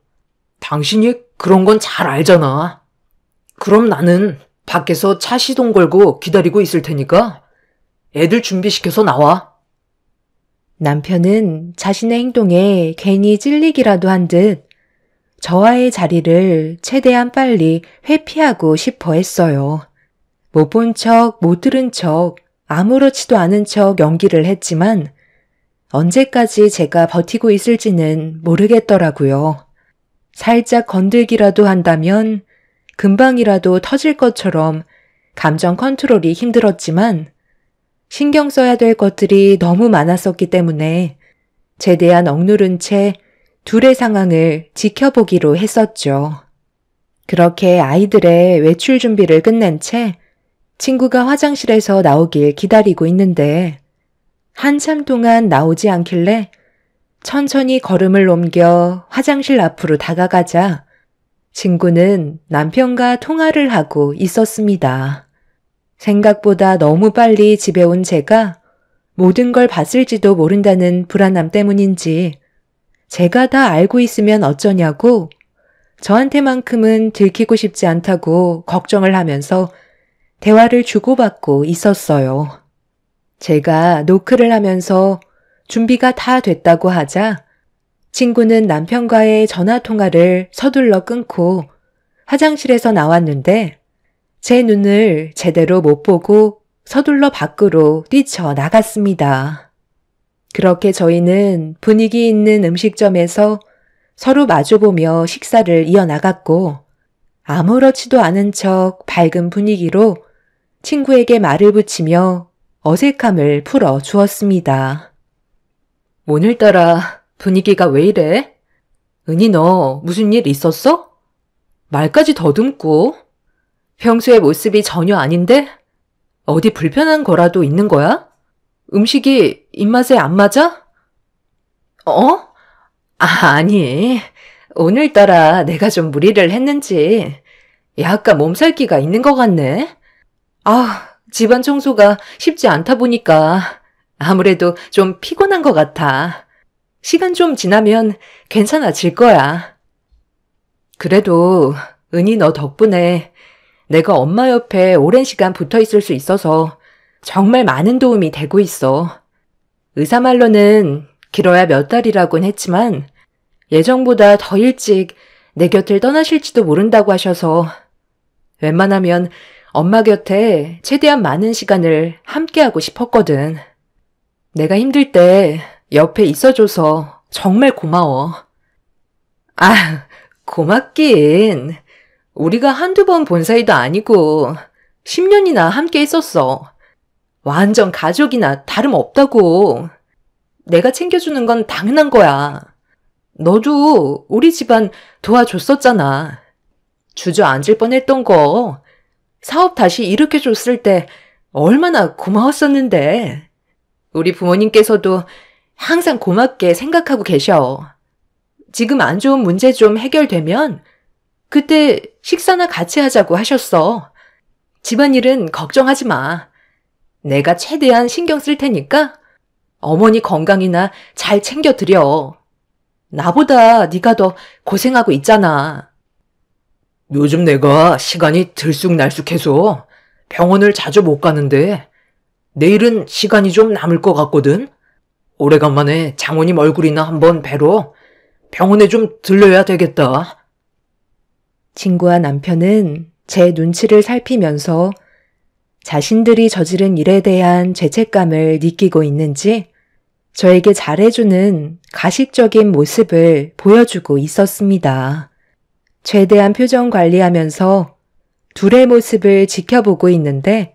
S2: 당신이 그런 건 잘 알잖아. 그럼 나는 밖에서 차 시동 걸고 기다리고 있을 테니까 애들 준비시켜서 나와.
S1: 남편은 자신의 행동에 괜히 찔리기라도 한 듯 저와의 자리를 최대한 빨리 회피하고 싶어 했어요. 못 본 척, 못 들은 척, 아무렇지도 않은 척 연기를 했지만 언제까지 제가 버티고 있을지는 모르겠더라고요. 살짝 건들기라도 한다면 금방이라도 터질 것처럼 감정 컨트롤이 힘들었지만 신경 써야 될 것들이 너무 많았었기 때문에 최대한 억누른 채 둘의 상황을 지켜보기로 했었죠. 그렇게 아이들의 외출 준비를 끝낸 채 친구가 화장실에서 나오길 기다리고 있는데 한참 동안 나오지 않길래 천천히 걸음을 옮겨 화장실 앞으로 다가가자 친구는 남편과 통화를 하고 있었습니다. 생각보다 너무 빨리 집에 온 제가 모든 걸 봤을지도 모른다는 불안함 때문인지 제가 다 알고 있으면 어쩌냐고 저한테만큼은 들키고 싶지 않다고 걱정을 하면서 대화를 주고받고 있었어요. 제가 노크를 하면서 준비가 다 됐다고 하자 친구는 남편과의 전화통화를 서둘러 끊고 화장실에서 나왔는데 제 눈을 제대로 못 보고 서둘러 밖으로 뛰쳐나갔습니다. 그렇게 저희는 분위기 있는 음식점에서 서로 마주보며 식사를 이어나갔고 아무렇지도 않은 척 밝은 분위기로 친구에게 말을 붙이며 어색함을 풀어 주었습니다. 오늘따라 분위기가 왜 이래? 은희 너 무슨 일 있었어? 말까지 더듬고 평소의 모습이 전혀 아닌데? 어디 불편한 거라도 있는 거야? 음식이 입맛에 안 맞아? 아니. 오늘따라 내가 좀 무리를 했는지 약간 몸살기가 있는 것 같네. 집안 청소가 쉽지 않다 보니까 아무래도 좀 피곤한 것 같아. 시간 좀 지나면 괜찮아질 거야. 그래도 은희 너 덕분에 내가 엄마 옆에 오랜 시간 붙어 있을 수 있어서 정말 많은 도움이 되고 있어. 의사 말로는 길어야 몇 달이라곤 했지만 예정보다 더 일찍 내 곁을 떠나실지도 모른다고 하셔서 웬만하면 엄마 곁에 최대한 많은 시간을 함께하고 싶었거든. 내가 힘들 때 옆에 있어줘서 정말 고마워. 고맙긴. 우리가 한두 번 본 사이도 아니고 10년이나 함께 있었어. 완전 가족이나 다름없다고. 내가 챙겨주는 건 당연한 거야. 너도 우리 집안 도와줬었잖아. 주저앉을 뻔했던 거 사업 다시 일으켜줬을 때 얼마나 고마웠었는데. 우리 부모님께서도 항상 고맙게 생각하고 계셔. 지금 안 좋은 문제 좀 해결되면 그때 식사나 같이 하자고 하셨어. 집안일은 걱정하지 마. 내가 최대한 신경 쓸 테니까 어머니 건강이나 잘 챙겨드려. 나보다 네가 더 고생하고 있잖아. 요즘 내가 시간이 들쑥날쑥해서 병원을 자주 못 가는데 내일은 시간이 좀 남을 것 같거든. 오래간만에 장모님 얼굴이나 한번 뵈러 병원에 좀 들려야 되겠다. 친구와 남편은 제 눈치를 살피면서 자신들이 저지른 일에 대한 죄책감을 느끼고 있는지 저에게 잘해주는 가식적인 모습을 보여주고 있었습니다. 최대한 표정 관리하면서 둘의 모습을 지켜보고 있는데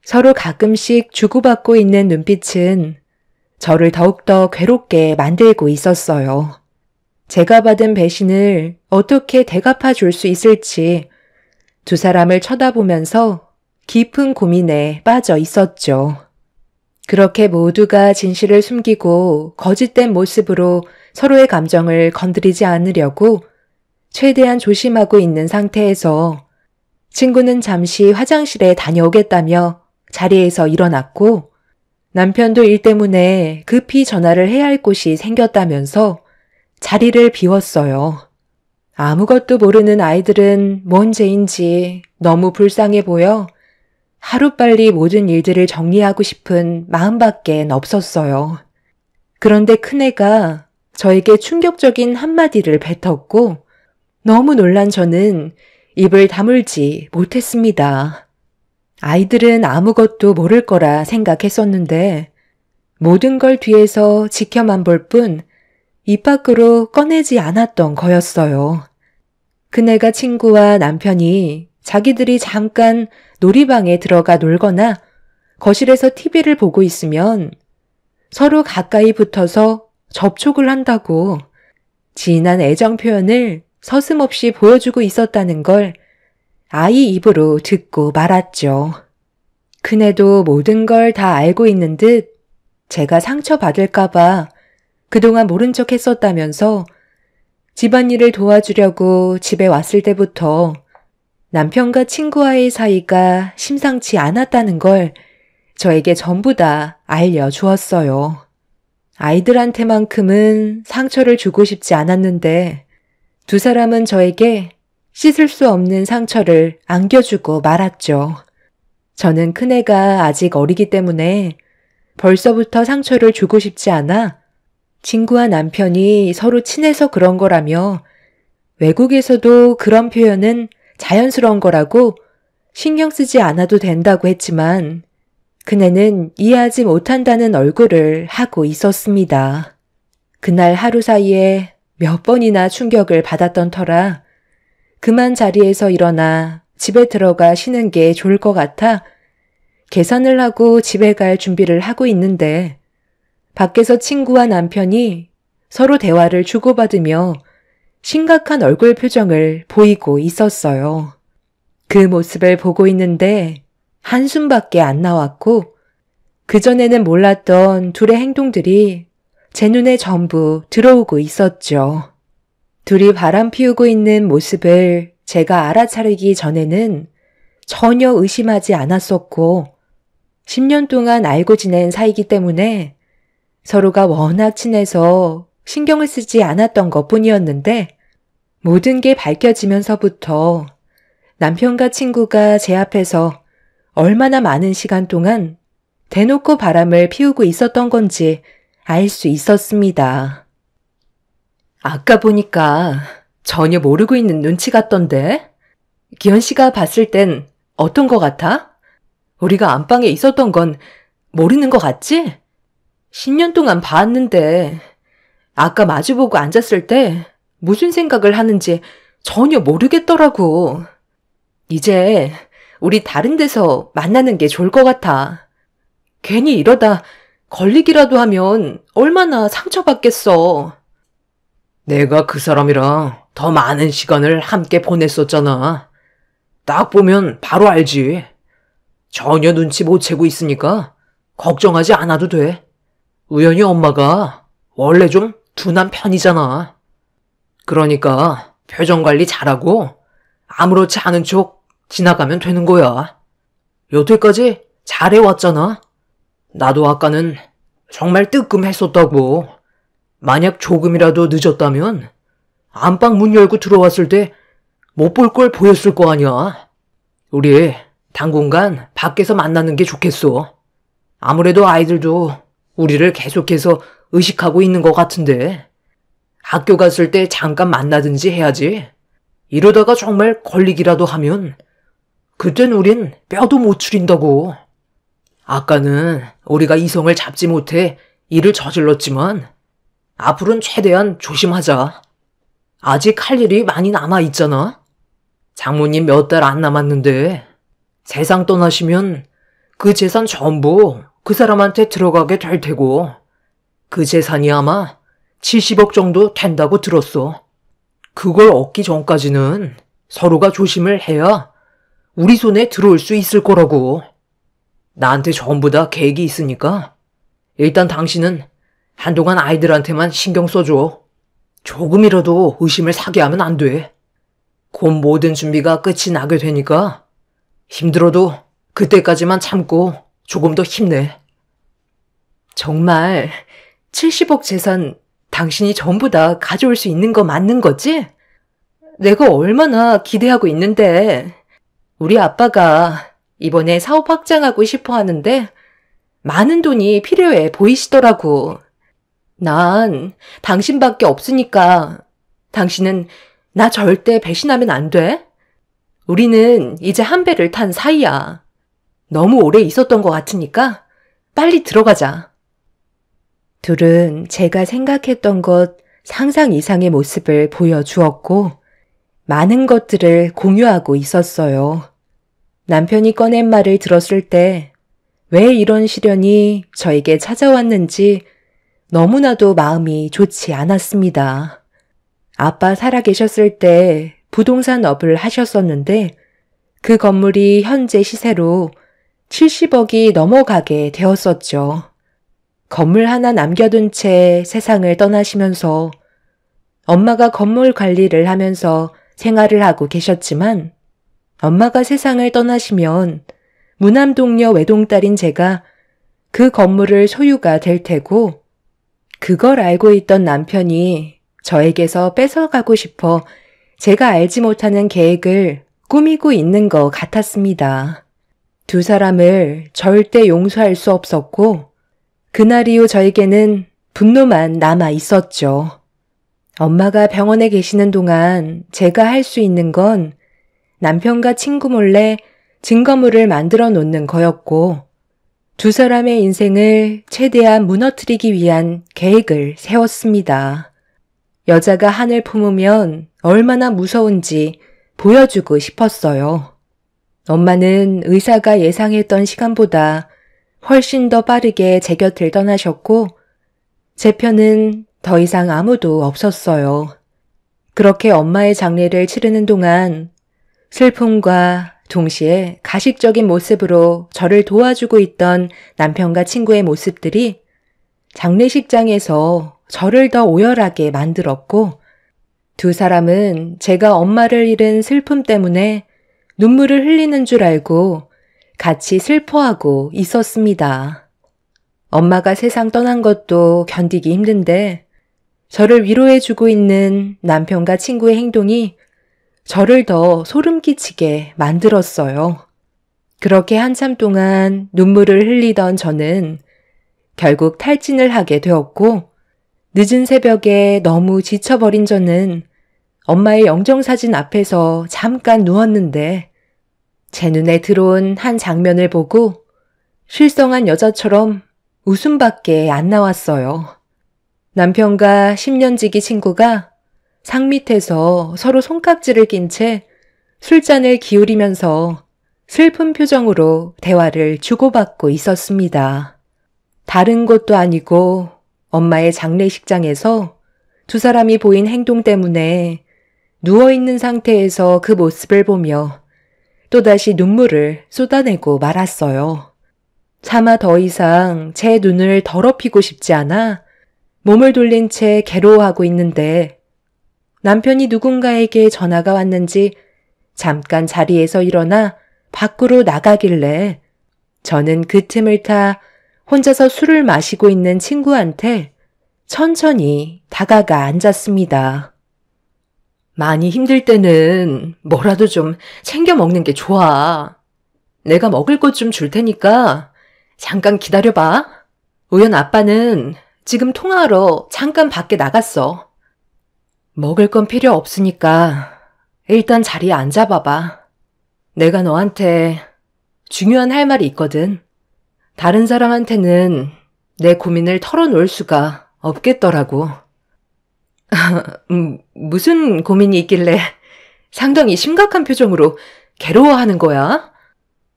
S1: 서로 가끔씩 주고받고 있는 눈빛은 저를 더욱더 괴롭게 만들고 있었어요. 제가 받은 배신을 어떻게 되갚아 줄 수 있을지 두 사람을 쳐다보면서 깊은 고민에 빠져 있었죠. 그렇게 모두가 진실을 숨기고 거짓된 모습으로 서로의 감정을 건드리지 않으려고 최대한 조심하고 있는 상태에서 친구는 잠시 화장실에 다녀오겠다며 자리에서 일어났고 남편도 일 때문에 급히 전화를 해야 할 곳이 생겼다면서 자리를 비웠어요. 아무것도 모르는 아이들은 뭔 죄인지 너무 불쌍해 보여 하루빨리 모든 일들을 정리하고 싶은 마음밖엔 없었어요. 그런데 큰애가 저에게 충격적인 한마디를 뱉었고 너무 놀란 저는 입을 다물지 못했습니다. 아이들은 아무것도 모를 거라 생각했었는데 모든 걸 뒤에서 지켜만 볼 뿐 입 밖으로 꺼내지 않았던 거였어요. 그네가 친구와 남편이 자기들이 잠깐 놀이방에 들어가 놀거나 거실에서 TV를 보고 있으면 서로 가까이 붙어서 접촉을 한다고 진한 애정 표현을 서슴없이 보여주고 있었다는 걸 아이 입으로 듣고 말았죠. 그네도 모든 걸 다 알고 있는 듯 제가 상처받을까봐 그동안 모른 척 했었다면서 집안일을 도와주려고 집에 왔을 때부터 남편과 친구와의 사이가 심상치 않았다는 걸 저에게 전부 다 알려주었어요. 아이들한테만큼은 상처를 주고 싶지 않았는데 두 사람은 저에게 씻을 수 없는 상처를 안겨주고 말았죠. 저는 큰애가 아직 어리기 때문에 벌써부터 상처를 주고 싶지 않아 친구와 남편이 서로 친해서 그런 거라며 외국에서도 그런 표현은 자연스러운 거라고 신경 쓰지 않아도 된다고 했지만 그네는 이해하지 못한다는 얼굴을 하고 있었습니다. 그날 하루 사이에 몇 번이나 충격을 받았던 터라 그만 자리에서 일어나 집에 들어가 쉬는 게 좋을 것 같아 계산을 하고 집에 갈 준비를 하고 있는데 밖에서 친구와 남편이 서로 대화를 주고받으며 심각한 얼굴 표정을 보이고 있었어요. 그 모습을 보고 있는데 한숨밖에 안 나왔고 그전에는 몰랐던 둘의 행동들이 제 눈에 전부 들어오고 있었죠. 둘이 바람 피우고 있는 모습을 제가 알아차리기 전에는 전혀 의심하지 않았었고 10년 동안 알고 지낸 사이기 때문에 서로가 워낙 친해서 신경을 쓰지 않았던 것뿐이었는데 모든 게 밝혀지면서부터 남편과 친구가 제 앞에서 얼마나 많은 시간 동안 대놓고 바람을 피우고 있었던 건지 알 수 있었습니다. 아까 보니까 전혀 모르고 있는 눈치 같던데? 기현 씨가 봤을 땐 어떤 것 같아? 우리가 안방에 있었던 건 모르는 것 같지? 10년 동안 봤는데 아까 마주보고 앉았을 때 무슨 생각을 하는지 전혀 모르겠더라고. 이제 우리 다른 데서 만나는 게 좋을 것 같아. 괜히 이러다 걸리기라도 하면 얼마나 상처받겠어.
S2: 내가 그 사람이랑 더 많은 시간을 함께 보냈었잖아. 딱 보면 바로 알지. 전혀 눈치 못 채고 있으니까 걱정하지 않아도 돼. 우연히 엄마가 원래 좀 둔한 편이잖아. 그러니까 표정 관리 잘하고 아무렇지 않은 척 지나가면 되는 거야. 여태까지 잘해왔잖아. 나도 아까는 정말 뜨끔했었다고. 만약 조금이라도 늦었다면 안방 문 열고 들어왔을 때 못 볼 걸 보였을 거 아니야. 우리 당분간 밖에서 만나는 게 좋겠어. 아무래도 아이들도 우리를 계속해서 의식하고 있는 것 같은데 학교 갔을 때 잠깐 만나든지 해야지. 이러다가 정말 걸리기라도 하면 그땐 우린 뼈도 못 추린다고. 아까는 우리가 이성을 잡지 못해 일을 저질렀지만 앞으로는 최대한 조심하자. 아직 할 일이 많이 남아있잖아. 장모님 몇 달 안 남았는데 세상 떠나시면 그 재산 전부 그 사람한테 들어가게 될 테고 그 재산이 아마 70억 정도 된다고 들었어. 그걸 얻기 전까지는 서로가 조심을 해야 우리 손에 들어올 수 있을 거라고. 나한테 전부 다 계획이 있으니까 일단 당신은 한동안 아이들한테만 신경 써줘. 조금이라도 의심을 사게 하면 안 돼. 곧 모든 준비가 끝이 나게 되니까 힘들어도 그때까지만 참고 조금 더 힘내.
S1: 정말 70억 재산 당신이 전부 다 가져올 수 있는 거 맞는 거지? 내가 얼마나 기대하고 있는데. 우리 아빠가 이번에 사업 확장하고 싶어 하는데 많은 돈이 필요해 보이시더라고. 난 당신밖에 없으니까 당신은 나 절대 배신하면 안 돼. 우리는 이제 한 배를 탄 사이야. 너무 오래 있었던 것 같으니까 빨리 들어가자. 둘은 제가 생각했던 것 상상 이상의 모습을 보여주었고 많은 것들을 공유하고 있었어요. 남편이 꺼낸 말을 들었을 때 왜 이런 시련이 저에게 찾아왔는지 너무나도 마음이 좋지 않았습니다. 아빠 살아계셨을 때 부동산 업을 하셨었는데 그 건물이 현재 시세로 70억이 넘어가게 되었었죠. 건물 하나 남겨둔 채 세상을 떠나시면서 엄마가 건물 관리를 하면서 생활을 하고 계셨지만 엄마가 세상을 떠나시면
S3: 무남동녀 외동딸인 제가 그 건물을 소유가 될 테고 그걸 알고 있던 남편이 저에게서 뺏어가고 싶어 제가 알지 못하는 계획을 꾸미고 있는 것 같았습니다. 두 사람을 절대 용서할 수 없었고 그날 이후 저에게는 분노만 남아 있었죠. 엄마가 병원에 계시는 동안 제가 할 수 있는 건 남편과 친구 몰래 증거물을 만들어 놓는 거였고 두 사람의 인생을 최대한 무너뜨리기 위한 계획을 세웠습니다. 여자가 한을 품으면 얼마나 무서운지 보여주고 싶었어요. 엄마는 의사가 예상했던 시간보다 훨씬 더 빠르게 제 곁을 떠나셨고 제 편은 더 이상 아무도 없었어요. 그렇게 엄마의 장례를 치르는 동안 슬픔과 동시에 가식적인 모습으로 저를 도와주고 있던 남편과 친구의 모습들이 장례식장에서 저를 더 오열하게 만들었고 두 사람은 제가 엄마를 잃은 슬픔 때문에 눈물을 흘리는 줄 알고 같이 슬퍼하고 있었습니다. 엄마가 세상 떠난 것도 견디기 힘든데 저를 위로해주고 있는 남편과 친구의 행동이 저를 더 소름 끼치게 만들었어요. 그렇게 한참 동안 눈물을 흘리던 저는 결국 탈진을 하게 되었고 늦은 새벽에 너무 지쳐버린 저는 엄마의 영정사진 앞에서 잠깐 누웠는데 제 눈에 들어온 한 장면을 보고 실성한 여자처럼 웃음밖에 안 나왔어요. 남편과 10년지기 친구가 상 밑에서 서로 손깍지를 낀 채 술잔을 기울이면서 슬픈 표정으로 대화를 주고받고 있었습니다. 다른 곳도 아니고 엄마의 장례식장에서 두 사람이 보인 행동 때문에 누워있는 상태에서 그 모습을 보며 또다시 눈물을 쏟아내고 말았어요. 차마 더 이상 제 눈을 더럽히고 싶지 않아 몸을 돌린 채 괴로워하고 있는데 남편이 누군가에게 전화가 왔는지 잠깐 자리에서 일어나 밖으로 나가길래 저는 그 틈을 타 혼자서 술을 마시고 있는 친구한테 천천히 다가가 앉았습니다.
S1: 많이 힘들 때는 뭐라도 좀 챙겨 먹는 게 좋아. 내가 먹을 것 좀 줄 테니까 잠깐 기다려봐. 우연 아빠는 지금 통화하러 잠깐 밖에 나갔어. 먹을 건 필요 없으니까 일단 자리에 앉아봐봐. 내가 너한테 중요한 할 말이 있거든. 다른 사람한테는 내 고민을 털어놓을 수가 없겠더라고. 무슨 고민이 있길래 상당히 심각한 표정으로 괴로워하는 거야?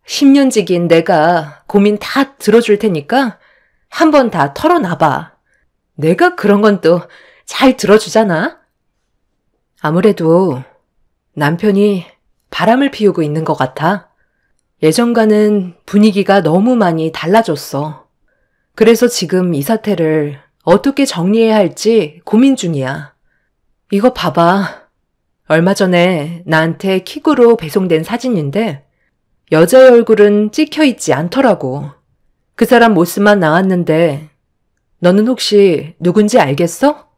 S1: 10년지기인 내가 고민 다 들어줄 테니까 한번 다 털어놔봐. 내가 그런 건 또 잘 들어주잖아. 아무래도 남편이 바람을 피우고 있는 것 같아. 예전과는 분위기가 너무 많이 달라졌어. 그래서 지금 이 사태를 어떻게 정리해야 할지 고민 중이야. 이거 봐봐. 얼마 전에 나한테 킥으로 배송된 사진인데 여자의 얼굴은 찍혀있지 않더라고. 그 사람 모습만 나왔는데 너는 혹시 누군지 알겠어?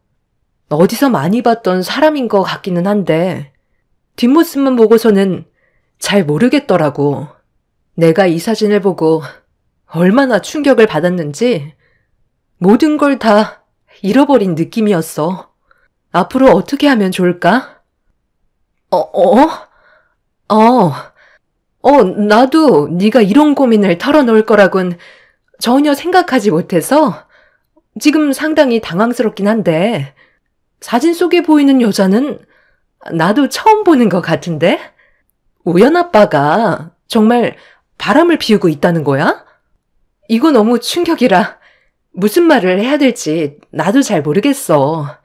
S1: 어디서 많이 봤던 사람인 것 같기는 한데 뒷모습만 보고서는 잘 모르겠더라고. 내가 이 사진을 보고 얼마나 충격을 받았는지 모든 걸 다 잃어버린 느낌이었어. 앞으로 어떻게 하면 좋을까? 나도 네가 이런 고민을 털어놓을 거라곤 전혀 생각하지 못해서 지금 상당히 당황스럽긴 한데 사진 속에 보이는 여자는 나도 처음 보는 것 같은데? 우연 아빠가 정말 바람을 피우고 있다는 거야? 이거 너무 충격이라 무슨 말을 해야 될지 나도 잘 모르겠어.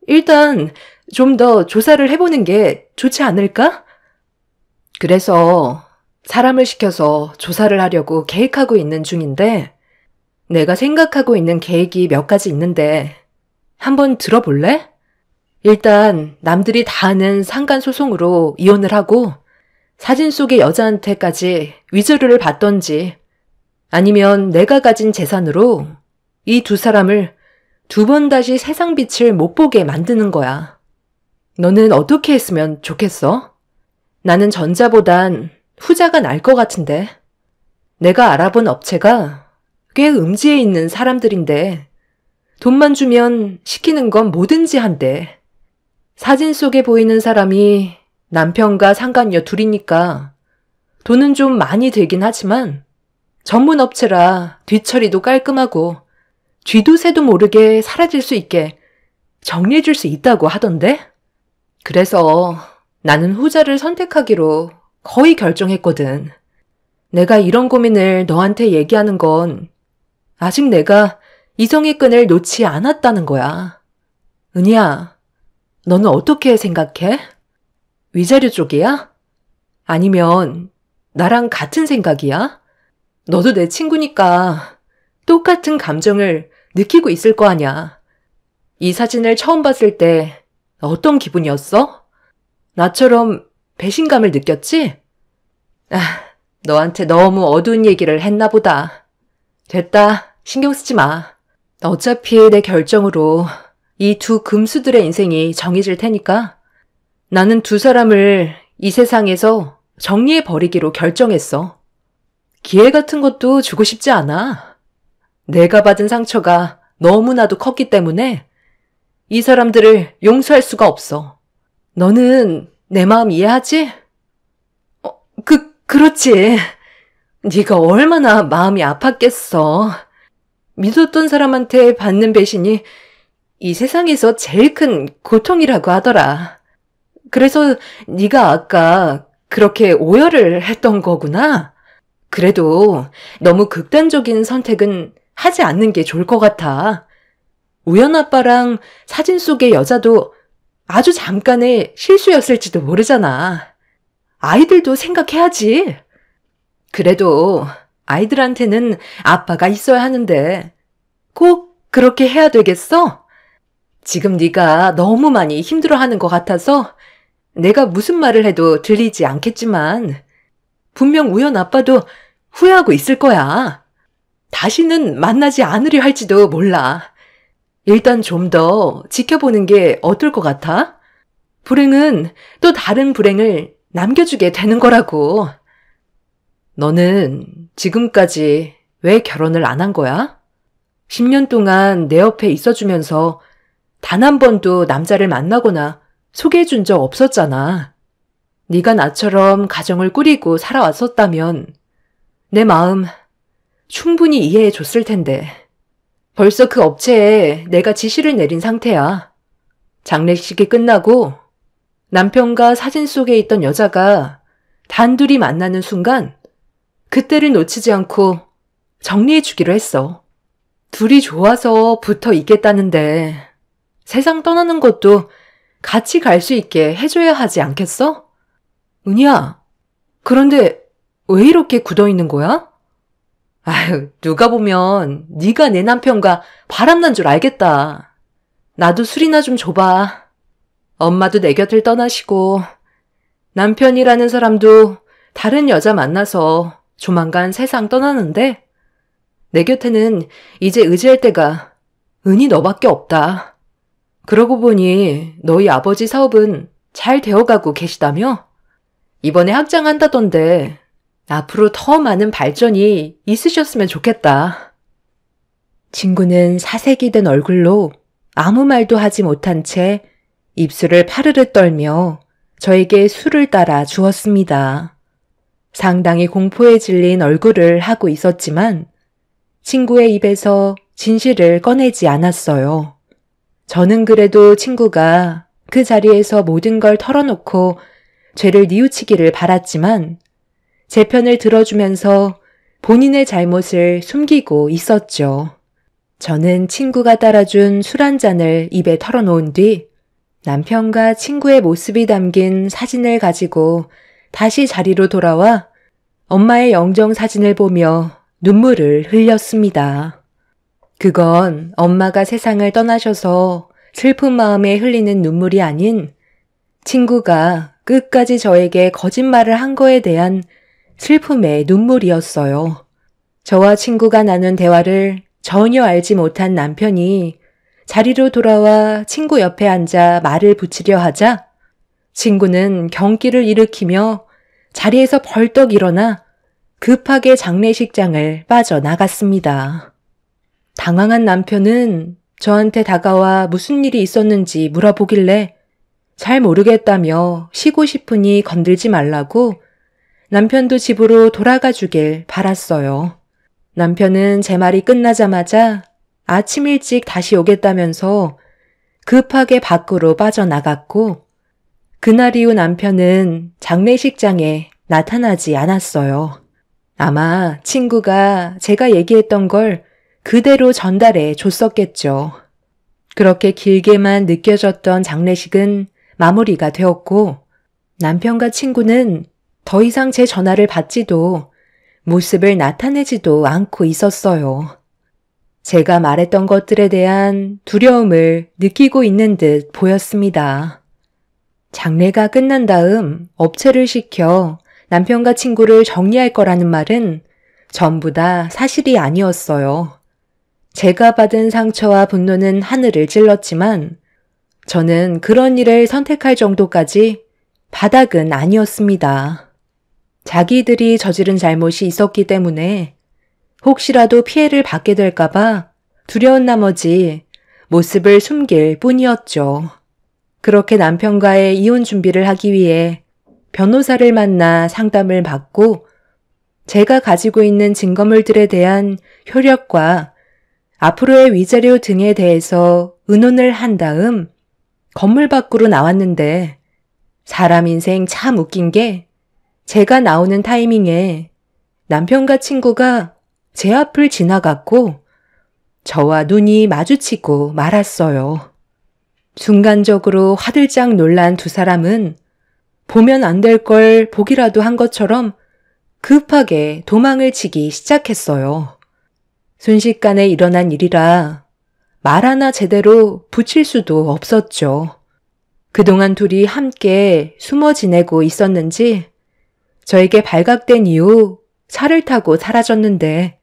S1: 일단 좀 더 조사를 해보는 게 좋지 않을까? 그래서 사람을 시켜서 조사를 하려고 계획하고 있는 중인데 내가 생각하고 있는 계획이 몇 가지 있는데 한번 들어볼래? 일단 남들이 다 아는 상간소송으로 이혼을 하고
S3: 사진 속의 여자한테까지 위조를 받던지 아니면 내가 가진 재산으로 이 두 사람을 두 번 다시 세상 빛을 못 보게 만드는 거야. 너는 어떻게 했으면 좋겠어? 나는 전자보단 후자가 나을 것 같은데. 내가 알아본 업체가 꽤 음지에 있는 사람들인데 돈만 주면 시키는 건 뭐든지 한대. 사진 속에 보이는 사람이 남편과 상간녀 둘이니까 돈은 좀 많이 들긴 하지만 전문 업체라 뒤처리도 깔끔하고 쥐도 새도 모르게 사라질 수 있게 정리해줄 수 있다고 하던데? 그래서 나는 후자를 선택하기로 거의 결정했거든. 내가 이런 고민을 너한테 얘기하는 건 아직 내가 이성의 끈을 놓지 않았다는 거야. 은희야, 너는 어떻게 생각해? 위자료 쪽이야? 아니면 나랑 같은 생각이야? 너도 내 친구니까 똑같은 감정을 느끼고 있을 거 아냐. 이 사진을 처음 봤을 때 어떤 기분이었어? 나처럼 배신감을 느꼈지? 너한테 너무 어두운 얘기를 했나 보다. 됐다, 신경 쓰지 마. 어차피 내 결정으로 이 두 금수들의 인생이 정해질 테니까 나는 두 사람을 이 세상에서 정리해버리기로 결정했어. 기회 같은 것도 주고 싶지 않아. 내가 받은 상처가 너무나도 컸기 때문에 이 사람들을 용서할 수가 없어. 너는 내 마음 이해하지? 그렇지. 네가 얼마나 마음이 아팠겠어. 믿었던 사람한테 받는 배신이 이 세상에서 제일 큰 고통이라고 하더라. 그래서 네가 아까 그렇게 오열을 했던 거구나. 그래도 너무 극단적인 선택은 하지 않는 게 좋을 것 같아. 우연 아빠랑 사진 속의 여자도 아주 잠깐의 실수였을지도 모르잖아. 아이들도 생각해야지. 그래도 아이들한테는 아빠가 있어야 하는데 꼭 그렇게 해야 되겠어? 지금 네가 너무 많이 힘들어하는 것 같아서 내가 무슨 말을 해도 들리지 않겠지만 분명 우연 아빠도 후회하고 있을 거야. 다시는 만나지 않으려 할지도 몰라. 일단 좀 더 지켜보는 게 어떨 것 같아? 불행은 또 다른 불행을 남겨주게 되는 거라고. 너는 지금까지 왜 결혼을 안 한 거야? 10년 동안 내 옆에 있어주면서 단 한 번도 남자를 만나거나 소개해준 적 없었잖아. 네가 나처럼 가정을 꾸리고 살아왔었다면 내 마음 충분히 이해해줬을 텐데. 벌써 그 업체에 내가 지시를 내린 상태야. 장례식이 끝나고 남편과 사진 속에 있던 여자가 단둘이 만나는 순간 그때를 놓치지 않고 정리해주기로 했어. 둘이 좋아서 붙어 있겠다는데 세상 떠나는 것도 같이 갈 수 있게 해줘야 하지 않겠어? 은희야, 그런데 왜 이렇게 굳어있는 거야? 아유, 누가 보면 네가 내 남편과 바람난 줄 알겠다. 나도 술이나 좀 줘봐. 엄마도 내 곁을 떠나시고 남편이라는 사람도 다른 여자 만나서 조만간 세상 떠나는데 내 곁에는 이제 의지할 데가 은희 너밖에 없다. 그러고 보니 너희 아버지 사업은 잘 되어가고 계시다며? 이번에 확장한다던데 앞으로 더 많은 발전이 있으셨으면 좋겠다. 친구는 사색이 된 얼굴로 아무 말도 하지 못한 채 입술을 파르르 떨며 저에게 술을 따라 주었습니다. 상당히 공포에 질린 얼굴을 하고 있었지만 친구의 입에서 진실을 꺼내지 않았어요. 저는 그래도 친구가 그 자리에서 모든 걸 털어놓고 죄를 뉘우치기를 바랐지만 제 편을 들어주면서 본인의 잘못을 숨기고 있었죠. 저는 친구가 따라준 술 한 잔을 입에 털어놓은 뒤 남편과 친구의 모습이 담긴 사진을 가지고 다시 자리로 돌아와 엄마의 영정 사진을 보며 눈물을 흘렸습니다. 그건 엄마가 세상을 떠나셔서 슬픈 마음에 흘리는 눈물이 아닌 친구가 끝까지 저에게 거짓말을 한 거에 대한 슬픔의 눈물이었어요. 저와 친구가 나눈 대화를 전혀 알지 못한 남편이 자리로 돌아와 친구 옆에 앉아 말을 붙이려 하자 친구는 경기를 일으키며 자리에서 벌떡 일어나 급하게 장례식장을 빠져나갔습니다. 당황한 남편은 저한테 다가와 무슨 일이 있었는지 물어보길래 잘 모르겠다며 쉬고 싶으니 건들지 말라고 남편도 집으로 돌아가 주길 바랐어요. 남편은 제 말이 끝나자마자 아침 일찍 다시 오겠다면서 급하게 밖으로 빠져나갔고 그날 이후 남편은 장례식장에 나타나지 않았어요. 아마 친구가 제가 얘기했던 걸 그대로 전달해 줬었겠죠. 그렇게 길게만 느껴졌던 장례식은 마무리가 되었고 남편과 친구는 더 이상 제 전화를 받지도 모습을 나타내지도 않고 있었어요. 제가 말했던 것들에 대한 두려움을 느끼고 있는 듯 보였습니다. 장례가 끝난 다음 업체를 시켜 남편과 친구를 정리할 거라는 말은 전부 다 사실이 아니었어요. 제가 받은 상처와 분노는 하늘을 찔렀지만 저는 그런 일을 선택할 정도까지 바닥은 아니었습니다. 자기들이 저지른 잘못이 있었기 때문에 혹시라도 피해를 받게 될까봐 두려운 나머지 모습을 숨길 뿐이었죠. 그렇게 남편과의 이혼 준비를 하기 위해 변호사를 만나 상담을 받고 제가 가지고 있는 증거물들에 대한 효력과 앞으로의 위자료 등에 대해서 의논을 한 다음 건물 밖으로 나왔는데 사람 인생 참 웃긴 게 제가 나오는 타이밍에 남편과 친구가 제 앞을 지나갔고 저와 눈이 마주치고 말았어요. 순간적으로 화들짝 놀란 두 사람은 보면 안 될 걸 보기라도 한 것처럼 급하게 도망을 치기 시작했어요. 순식간에 일어난 일이라 말 하나 제대로 붙일 수도 없었죠. 그동안 둘이 함께 숨어 지내고 있었는지 저에게 발각된 이후 차를 타고 사라졌는데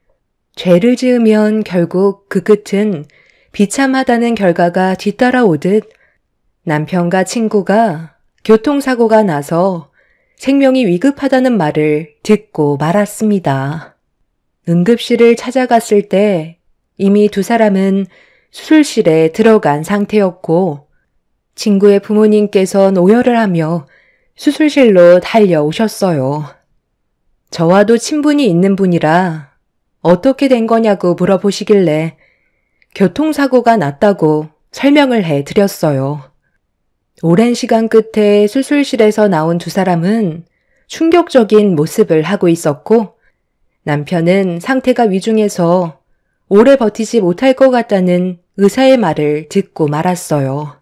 S3: 죄를 지으면 결국 그 끝은 비참하다는 결과가 뒤따라오듯 남편과 친구가 교통사고가 나서 생명이 위급하다는 말을 듣고 말았습니다. 응급실을 찾아갔을 때 이미 두 사람은 수술실에 들어간 상태였고 친구의 부모님께선 오열을 하며 수술실로 달려오셨어요. 저와도 친분이 있는 분이라 어떻게 된 거냐고 물어보시길래 교통사고가 났다고 설명을 해드렸어요. 오랜 시간 끝에 수술실에서 나온 두 사람은 충격적인 모습을 하고 있었고 남편은 상태가 위중해서 오래 버티지 못할 것 같다는 의사의 말을 듣고 말았어요.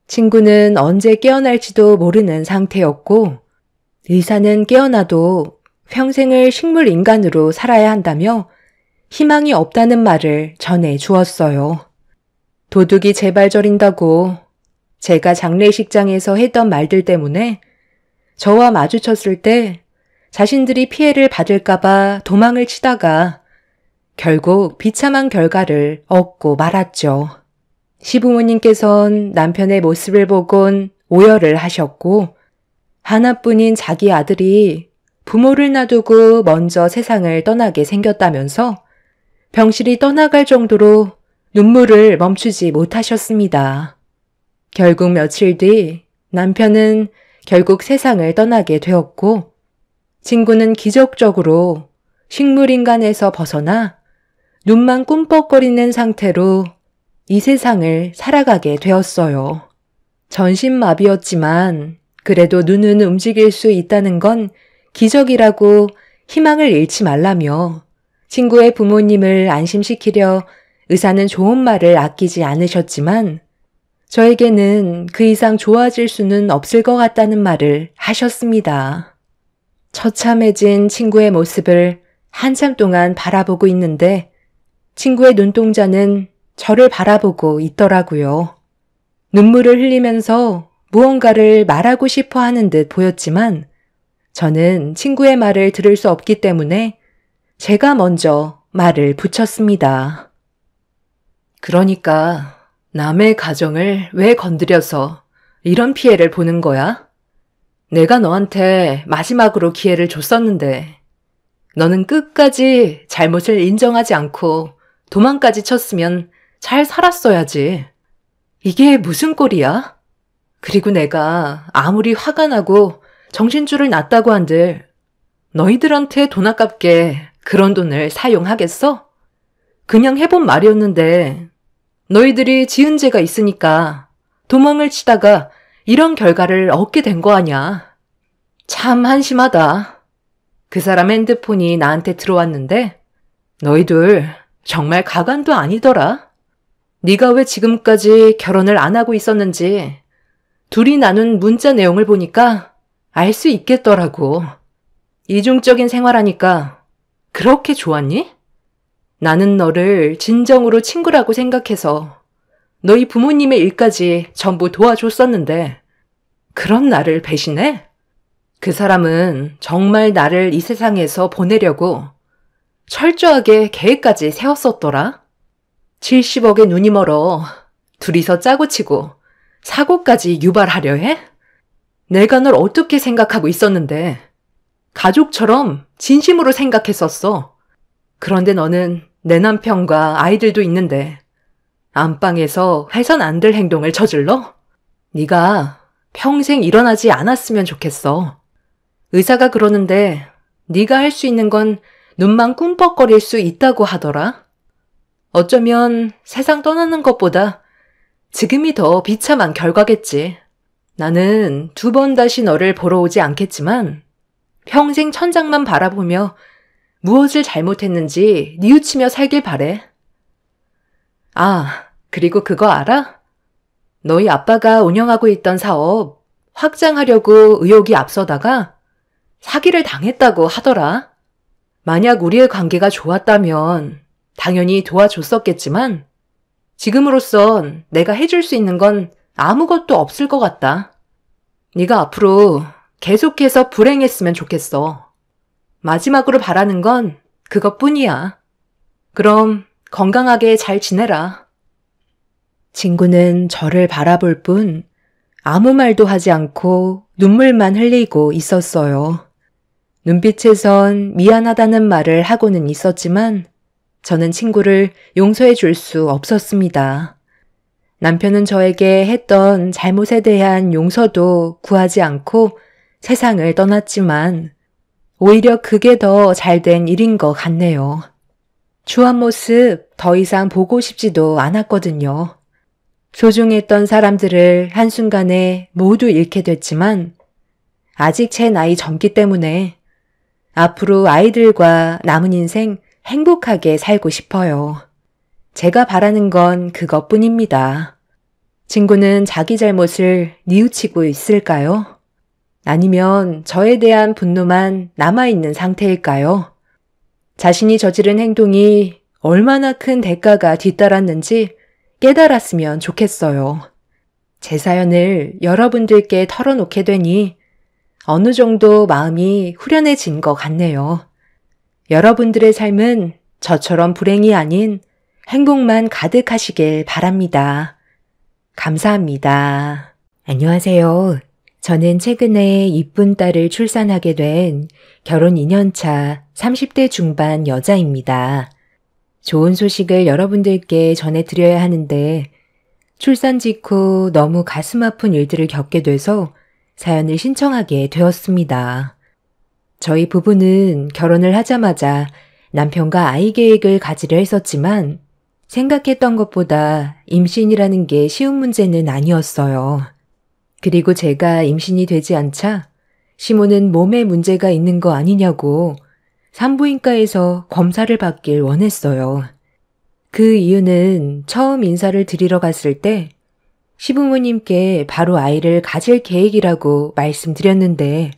S3: 친구는 언제 깨어날지도 모르는 상태였고 의사는 깨어나도 평생을 식물인간으로 살아야 한다며 희망이 없다는 말을 전해 주었어요. 도둑이 제발 저린다고 제가 장례식장에서 했던 말들 때문에 저와 마주쳤을 때 자신들이 피해를 받을까봐 도망을 치다가 결국 비참한 결과를 얻고 말았죠. 시부모님께선 남편의 모습을 보곤 오열을 하셨고 하나뿐인 자기 아들이 부모를 놔두고 먼저 세상을 떠나게 생겼다면서 병실이 떠나갈 정도로 눈물을 멈추지 못하셨습니다. 결국 며칠 뒤 남편은 결국 세상을 떠나게 되었고 친구는 기적적으로 식물인간에서 벗어나 눈만 꿈뻑거리는 상태로 이 세상을 살아가게 되었어요. 전신마비였지만 그래도 눈은 움직일 수 있다는 건 기적이라고 희망을 잃지 말라며 친구의 부모님을 안심시키려 의사는 좋은 말을 아끼지 않으셨지만 저에게는 그 이상 좋아질 수는 없을 것 같다는 말을 하셨습니다. 처참해진 친구의 모습을 한참 동안 바라보고 있는데 친구의 눈동자는 저를 바라보고 있더라고요. 눈물을 흘리면서 무언가를 말하고 싶어 하는 듯 보였지만 저는 친구의 말을 들을 수 없기 때문에 제가 먼저 말을 붙였습니다.
S1: 그러니까 남의 가정을 왜 건드려서 이런 피해를 보는 거야? 내가 너한테 마지막으로 기회를 줬었는데 너는 끝까지 잘못을 인정하지 않고 도망까지 쳤으면 잘 살았어야지. 이게 무슨 꼴이야? 그리고 내가 아무리 화가 나고 정신줄을 놨다고 한들 너희들한테 돈 아깝게 그런 돈을 사용하겠어? 그냥 해본 말이었는데 너희들이 지은 죄가 있으니까 도망을 치다가 이런 결과를 얻게 된 거 아냐. 참 한심하다. 그 사람 핸드폰이 나한테 들어왔는데 너희들 정말 가관도 아니더라. 네가 왜 지금까지 결혼을 안 하고 있었는지 둘이 나눈 문자 내용을 보니까 알 수 있겠더라고. 이중적인 생활하니까 그렇게 좋았니? 나는 너를 진정으로 친구라고 생각해서 너희 부모님의 일까지 전부 도와줬었는데 그런 나를 배신해? 그 사람은 정말 나를 이 세상에서 보내려고 철저하게 계획까지 세웠었더라. 70억에 눈이 멀어 둘이서 짜고 치고 사고까지 유발하려 해? 내가 널 어떻게 생각하고 있었는데 가족처럼 진심으로 생각했었어. 그런데 너는 내 남편과 아이들도 있는데 안방에서 해선 안 될 행동을 저질러? 네가 평생 일어나지 않았으면 좋겠어. 의사가 그러는데 네가 할 수 있는 건 눈만 꿈뻑거릴 수 있다고 하더라. 어쩌면 세상 떠나는 것보다 지금이 더 비참한 결과겠지. 나는 2번 다시 너를 보러 오지 않겠지만 평생 천장만 바라보며 무엇을 잘못했는지 뉘우치며 살길 바래. 아, 그리고 그거 알아? 너희 아빠가 운영하고 있던 사업 확장하려고 의욕이 앞서다가 사기를 당했다고 하더라. 만약 우리의 관계가 좋았다면 당연히 도와줬었겠지만 지금으로선 내가 해줄 수 있는 건 아무것도 없을 것 같다. 네가 앞으로 계속해서 불행했으면 좋겠어. 마지막으로 바라는 건 그것뿐이야. 그럼 건강하게 잘 지내라.
S3: 친구는 저를 바라볼 뿐 아무 말도 하지 않고 눈물만 흘리고 있었어요. 눈빛에선 미안하다는 말을 하고는 있었지만 저는 친구를 용서해 줄 수 없었습니다. 남편은 저에게 했던 잘못에 대한 용서도 구하지 않고 세상을 떠났지만 오히려 그게 더 잘된 일인 것 같네요. 추한 모습 더 이상 보고 싶지도 않았거든요. 소중했던 사람들을 한순간에 모두 잃게 됐지만 아직 제 나이 젊기 때문에 앞으로 아이들과 남은 인생 행복하게 살고 싶어요. 제가 바라는 건 그것뿐입니다. 친구는 자기 잘못을 뉘우치고 있을까요? 아니면 저에 대한 분노만 남아있는 상태일까요? 자신이 저지른 행동이 얼마나 큰 대가가 뒤따랐는지 깨달았으면 좋겠어요. 제 사연을 여러분들께 털어놓게 되니 어느 정도 마음이 후련해진 것 같네요. 여러분들의 삶은 저처럼 불행이 아닌 행복만 가득하시길 바랍니다. 감사합니다. 안녕하세요. 저는 최근에 이쁜 딸을 출산하게 된 결혼 2년차 30대 중반 여자입니다. 좋은 소식을 여러분들께 전해드려야 하는데 출산 직후 너무 가슴 아픈 일들을 겪게 돼서 사연을 신청하게 되었습니다. 저희 부부는 결혼을 하자마자 남편과 아이 계획을 가지려 했었지만 생각했던 것보다 임신이라는 게 쉬운 문제는 아니었어요. 그리고 제가 임신이 되지 않자 시모는 몸에 문제가 있는 거 아니냐고 산부인과에서 검사를 받길 원했어요. 그 이유는 처음 인사를 드리러 갔을 때 시부모님께 바로 아이를 가질 계획이라고 말씀드렸는데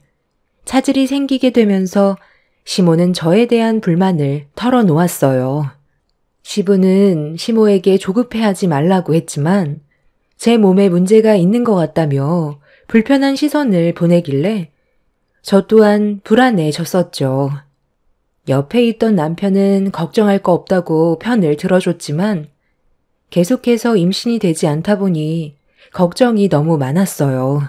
S3: 차질이 생기게 되면서 시모는 저에 대한 불만을 털어놓았어요. 시부는 시모에게 조급해하지 말라고 했지만 제 몸에 문제가 있는 것 같다며 불편한 시선을 보내길래 저 또한 불안해졌었죠. 옆에 있던 남편은 걱정할 거 없다고 편을 들어줬지만 계속해서 임신이 되지 않다 보니 걱정이 너무 많았어요.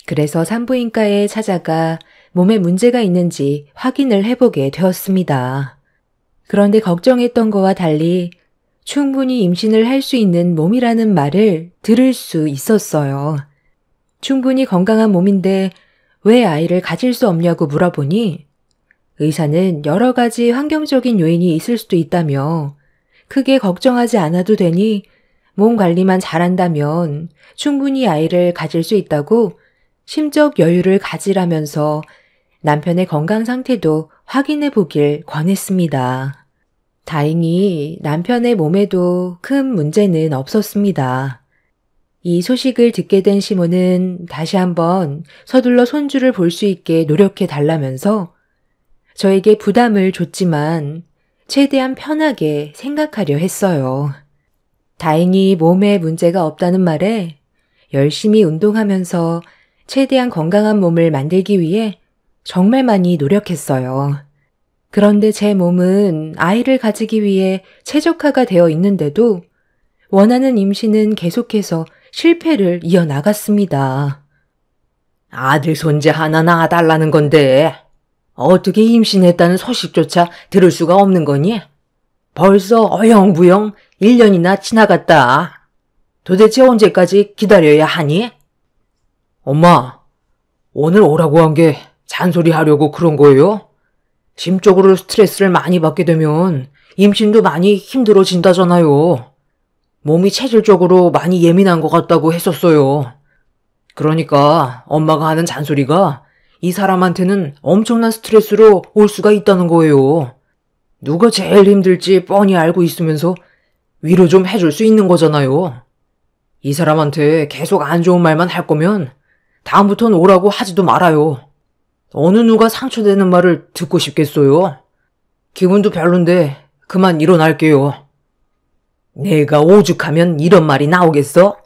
S3: 그래서 산부인과에 찾아가 몸에 문제가 있는지 확인을 해보게 되었습니다. 그런데 걱정했던 거와 달리 충분히 임신을 할 수 있는 몸이라는 말을 들을 수 있었어요. 충분히 건강한 몸인데 왜 아이를 가질 수 없냐고 물어보니 의사는 여러 가지 환경적인 요인이 있을 수도 있다며 크게 걱정하지 않아도 되니 몸 관리만 잘한다면 충분히 아이를 가질 수 있다고 심적 여유를 가지라면서 남편의 건강 상태도 확인해 보길 권했습니다. 다행히 남편의 몸에도 큰 문제는 없었습니다. 이 소식을 듣게 된 시모는 다시 한번 서둘러 손주를 볼 수 있게 노력해 달라면서 저에게 부담을 줬지만 최대한 편하게 생각하려 했어요. 다행히 몸에 문제가 없다는 말에 열심히 운동하면서 최대한 건강한 몸을 만들기 위해 정말 많이 노력했어요. 그런데 제 몸은 아이를 가지기 위해 최적화가 되어 있는데도 원하는 임신은 계속해서 실패를 이어나갔습니다.
S2: 아들 손자 하나 낳아달라는 건데 어떻게 임신했다는 소식조차 들을 수가 없는 거니? 벌써 어영부영 1년이나 지나갔다. 도대체 언제까지 기다려야 하니? 엄마, 오늘 오라고 한 게 잔소리 하려고 그런 거예요? 심적으로 스트레스를 많이 받게 되면 임신도 많이 힘들어진다잖아요. 몸이 체질적으로 많이 예민한 것 같다고 했었어요. 그러니까 엄마가 하는 잔소리가 이 사람한테는 엄청난 스트레스로 올 수가 있다는 거예요. 누가 제일 힘들지 뻔히 알고 있으면서 위로 좀 해줄 수 있는 거잖아요. 이 사람한테 계속 안 좋은 말만 할 거면 다음부턴 오라고 하지도 말아요. 어느 누가 상처되는 말을 듣고 싶겠어요? 기분도 별론데 그만 일어날게요. 내가 오죽하면 이런 말이 나오겠어?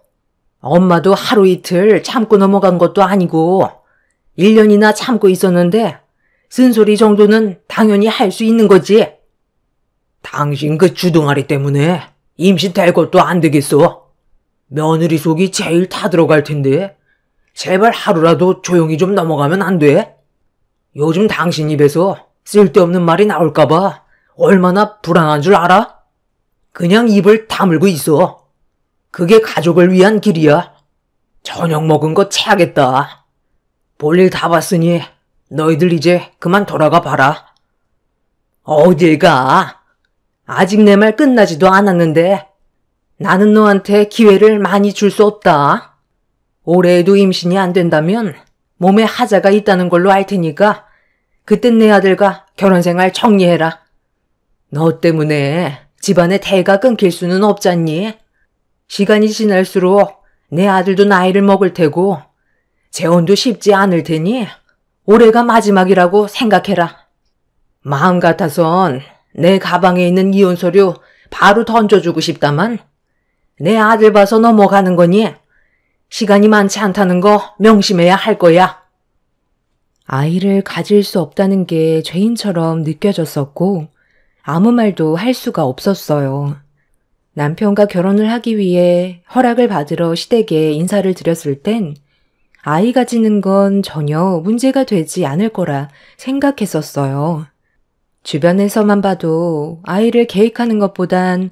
S2: 엄마도 하루 이틀 참고 넘어간 것도 아니고 1년이나 참고 있었는데 쓴소리 정도는 당연히 할 수 있는 거지. 당신 그 주둥아리 때문에 임신 될 것도 안 되겠어. 며느리 속이 제일 타들어갈 텐데 제발 하루라도 조용히 좀 넘어가면 안 돼? 요즘 당신 입에서 쓸데없는 말이 나올까봐 얼마나 불안한 줄 알아? 그냥 입을 다물고 있어. 그게 가족을 위한 길이야. 저녁 먹은 거 체하겠다. 볼일 다 봤으니 너희들 이제 그만 돌아가 봐라. 어딜 가? 아직 내 말 끝나지도 않았는데 나는 너한테 기회를 많이 줄 수 없다. 올해에도 임신이 안 된다면 몸에 하자가 있다는 걸로 알 테니까 그땐 내 아들과 결혼생활 정리해라. 너 때문에 집안의 대가 끊길 수는 없잖니. 시간이 지날수록 내 아들도 나이를 먹을 테고 재혼도 쉽지 않을 테니 올해가 마지막이라고 생각해라. 마음 같아선 내 가방에 있는 이혼 서류 바로 던져주고 싶다만 내 아들 봐서 넘어가는 거니 시간이 많지 않다는 거 명심해야 할 거야.
S3: 아이를 가질 수 없다는 게 죄인처럼 느껴졌었고 아무 말도 할 수가 없었어요. 남편과 결혼을 하기 위해 허락을 받으러 시댁에 인사를 드렸을 땐 아이 가지는 건 전혀 문제가 되지 않을 거라 생각했었어요. 주변에서만 봐도 아이를 계획하는 것보단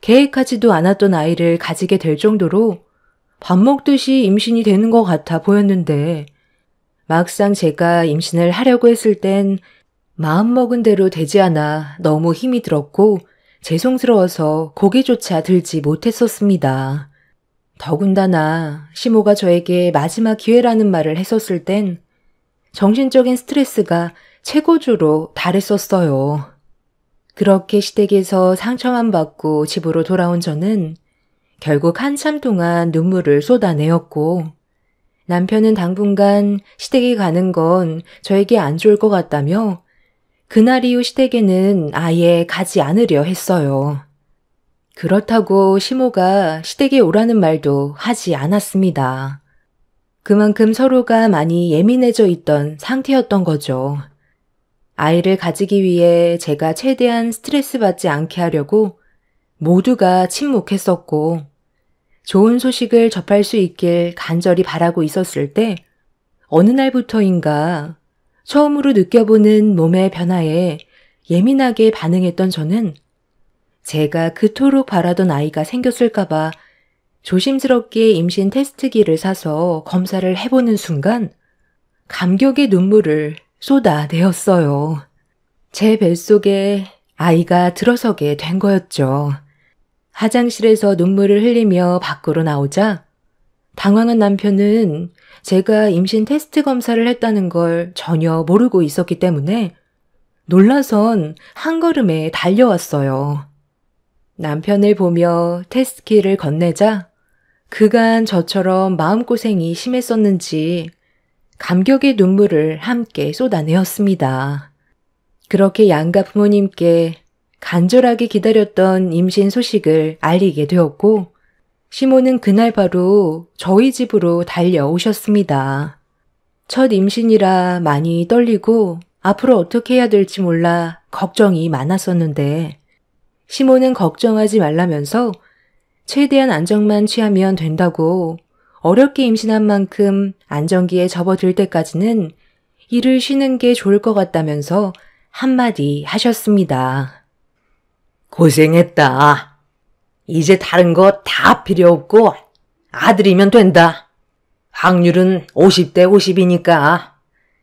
S3: 계획하지도 않았던 아이를 가지게 될 정도로 밥 먹듯이 임신이 되는 것 같아 보였는데 막상 제가 임신을 하려고 했을 땐 마음먹은 대로 되지 않아 너무 힘이 들었고 죄송스러워서 고개조차 들지 못했었습니다. 더군다나 시모가 저에게 마지막 기회라는 말을 했었을 땐 정신적인 스트레스가 최고조로 달했었어요. 그렇게 시댁에서 상처만 받고 집으로 돌아온 저는 결국 한참 동안 눈물을 쏟아내었고 남편은 당분간 시댁에 가는 건 저에게 안 좋을 것 같다며 그날 이후 시댁에는 아예 가지 않으려 했어요. 그렇다고 시모가 시댁에 오라는 말도 하지 않았습니다. 그만큼 서로가 많이 예민해져 있던 상태였던 거죠. 아이를 가지기 위해 제가 최대한 스트레스 받지 않게 하려고 모두가 침묵했었고, 좋은 소식을 접할 수 있길 간절히 바라고 있었을 때 어느 날부터인가 처음으로 느껴보는 몸의 변화에 예민하게 반응했던 저는 제가 그토록 바라던 아이가 생겼을까봐 조심스럽게 임신 테스트기를 사서 검사를 해보는 순간 감격의 눈물을 쏟아내었어요. 제 뱃속에 아이가 들어서게 된 거였죠. 화장실에서 눈물을 흘리며 밖으로 나오자 당황한 남편은 제가 임신 테스트 검사를 했다는 걸 전혀 모르고 있었기 때문에 놀라선 한 걸음에 달려왔어요. 남편을 보며 테스트키를 건네자 그간 저처럼 마음고생이 심했었는지 감격의 눈물을 함께 쏟아내었습니다. 그렇게 양가 부모님께 간절하게 기다렸던 임신 소식을 알리게 되었고 시모는 그날 바로 저희 집으로 달려오셨습니다. 첫 임신이라 많이 떨리고 앞으로 어떻게 해야 될지 몰라 걱정이 많았었는데 시모는 걱정하지 말라면서 최대한 안정만 취하면 된다고 어렵게 임신한 만큼 안정기에 접어들 때까지는 일을 쉬는 게 좋을 것 같다면서 한마디 하셨습니다.
S2: 고생했다. 이제 다른 거 다 필요 없고 아들이면 된다. 확률은 50대 50이니까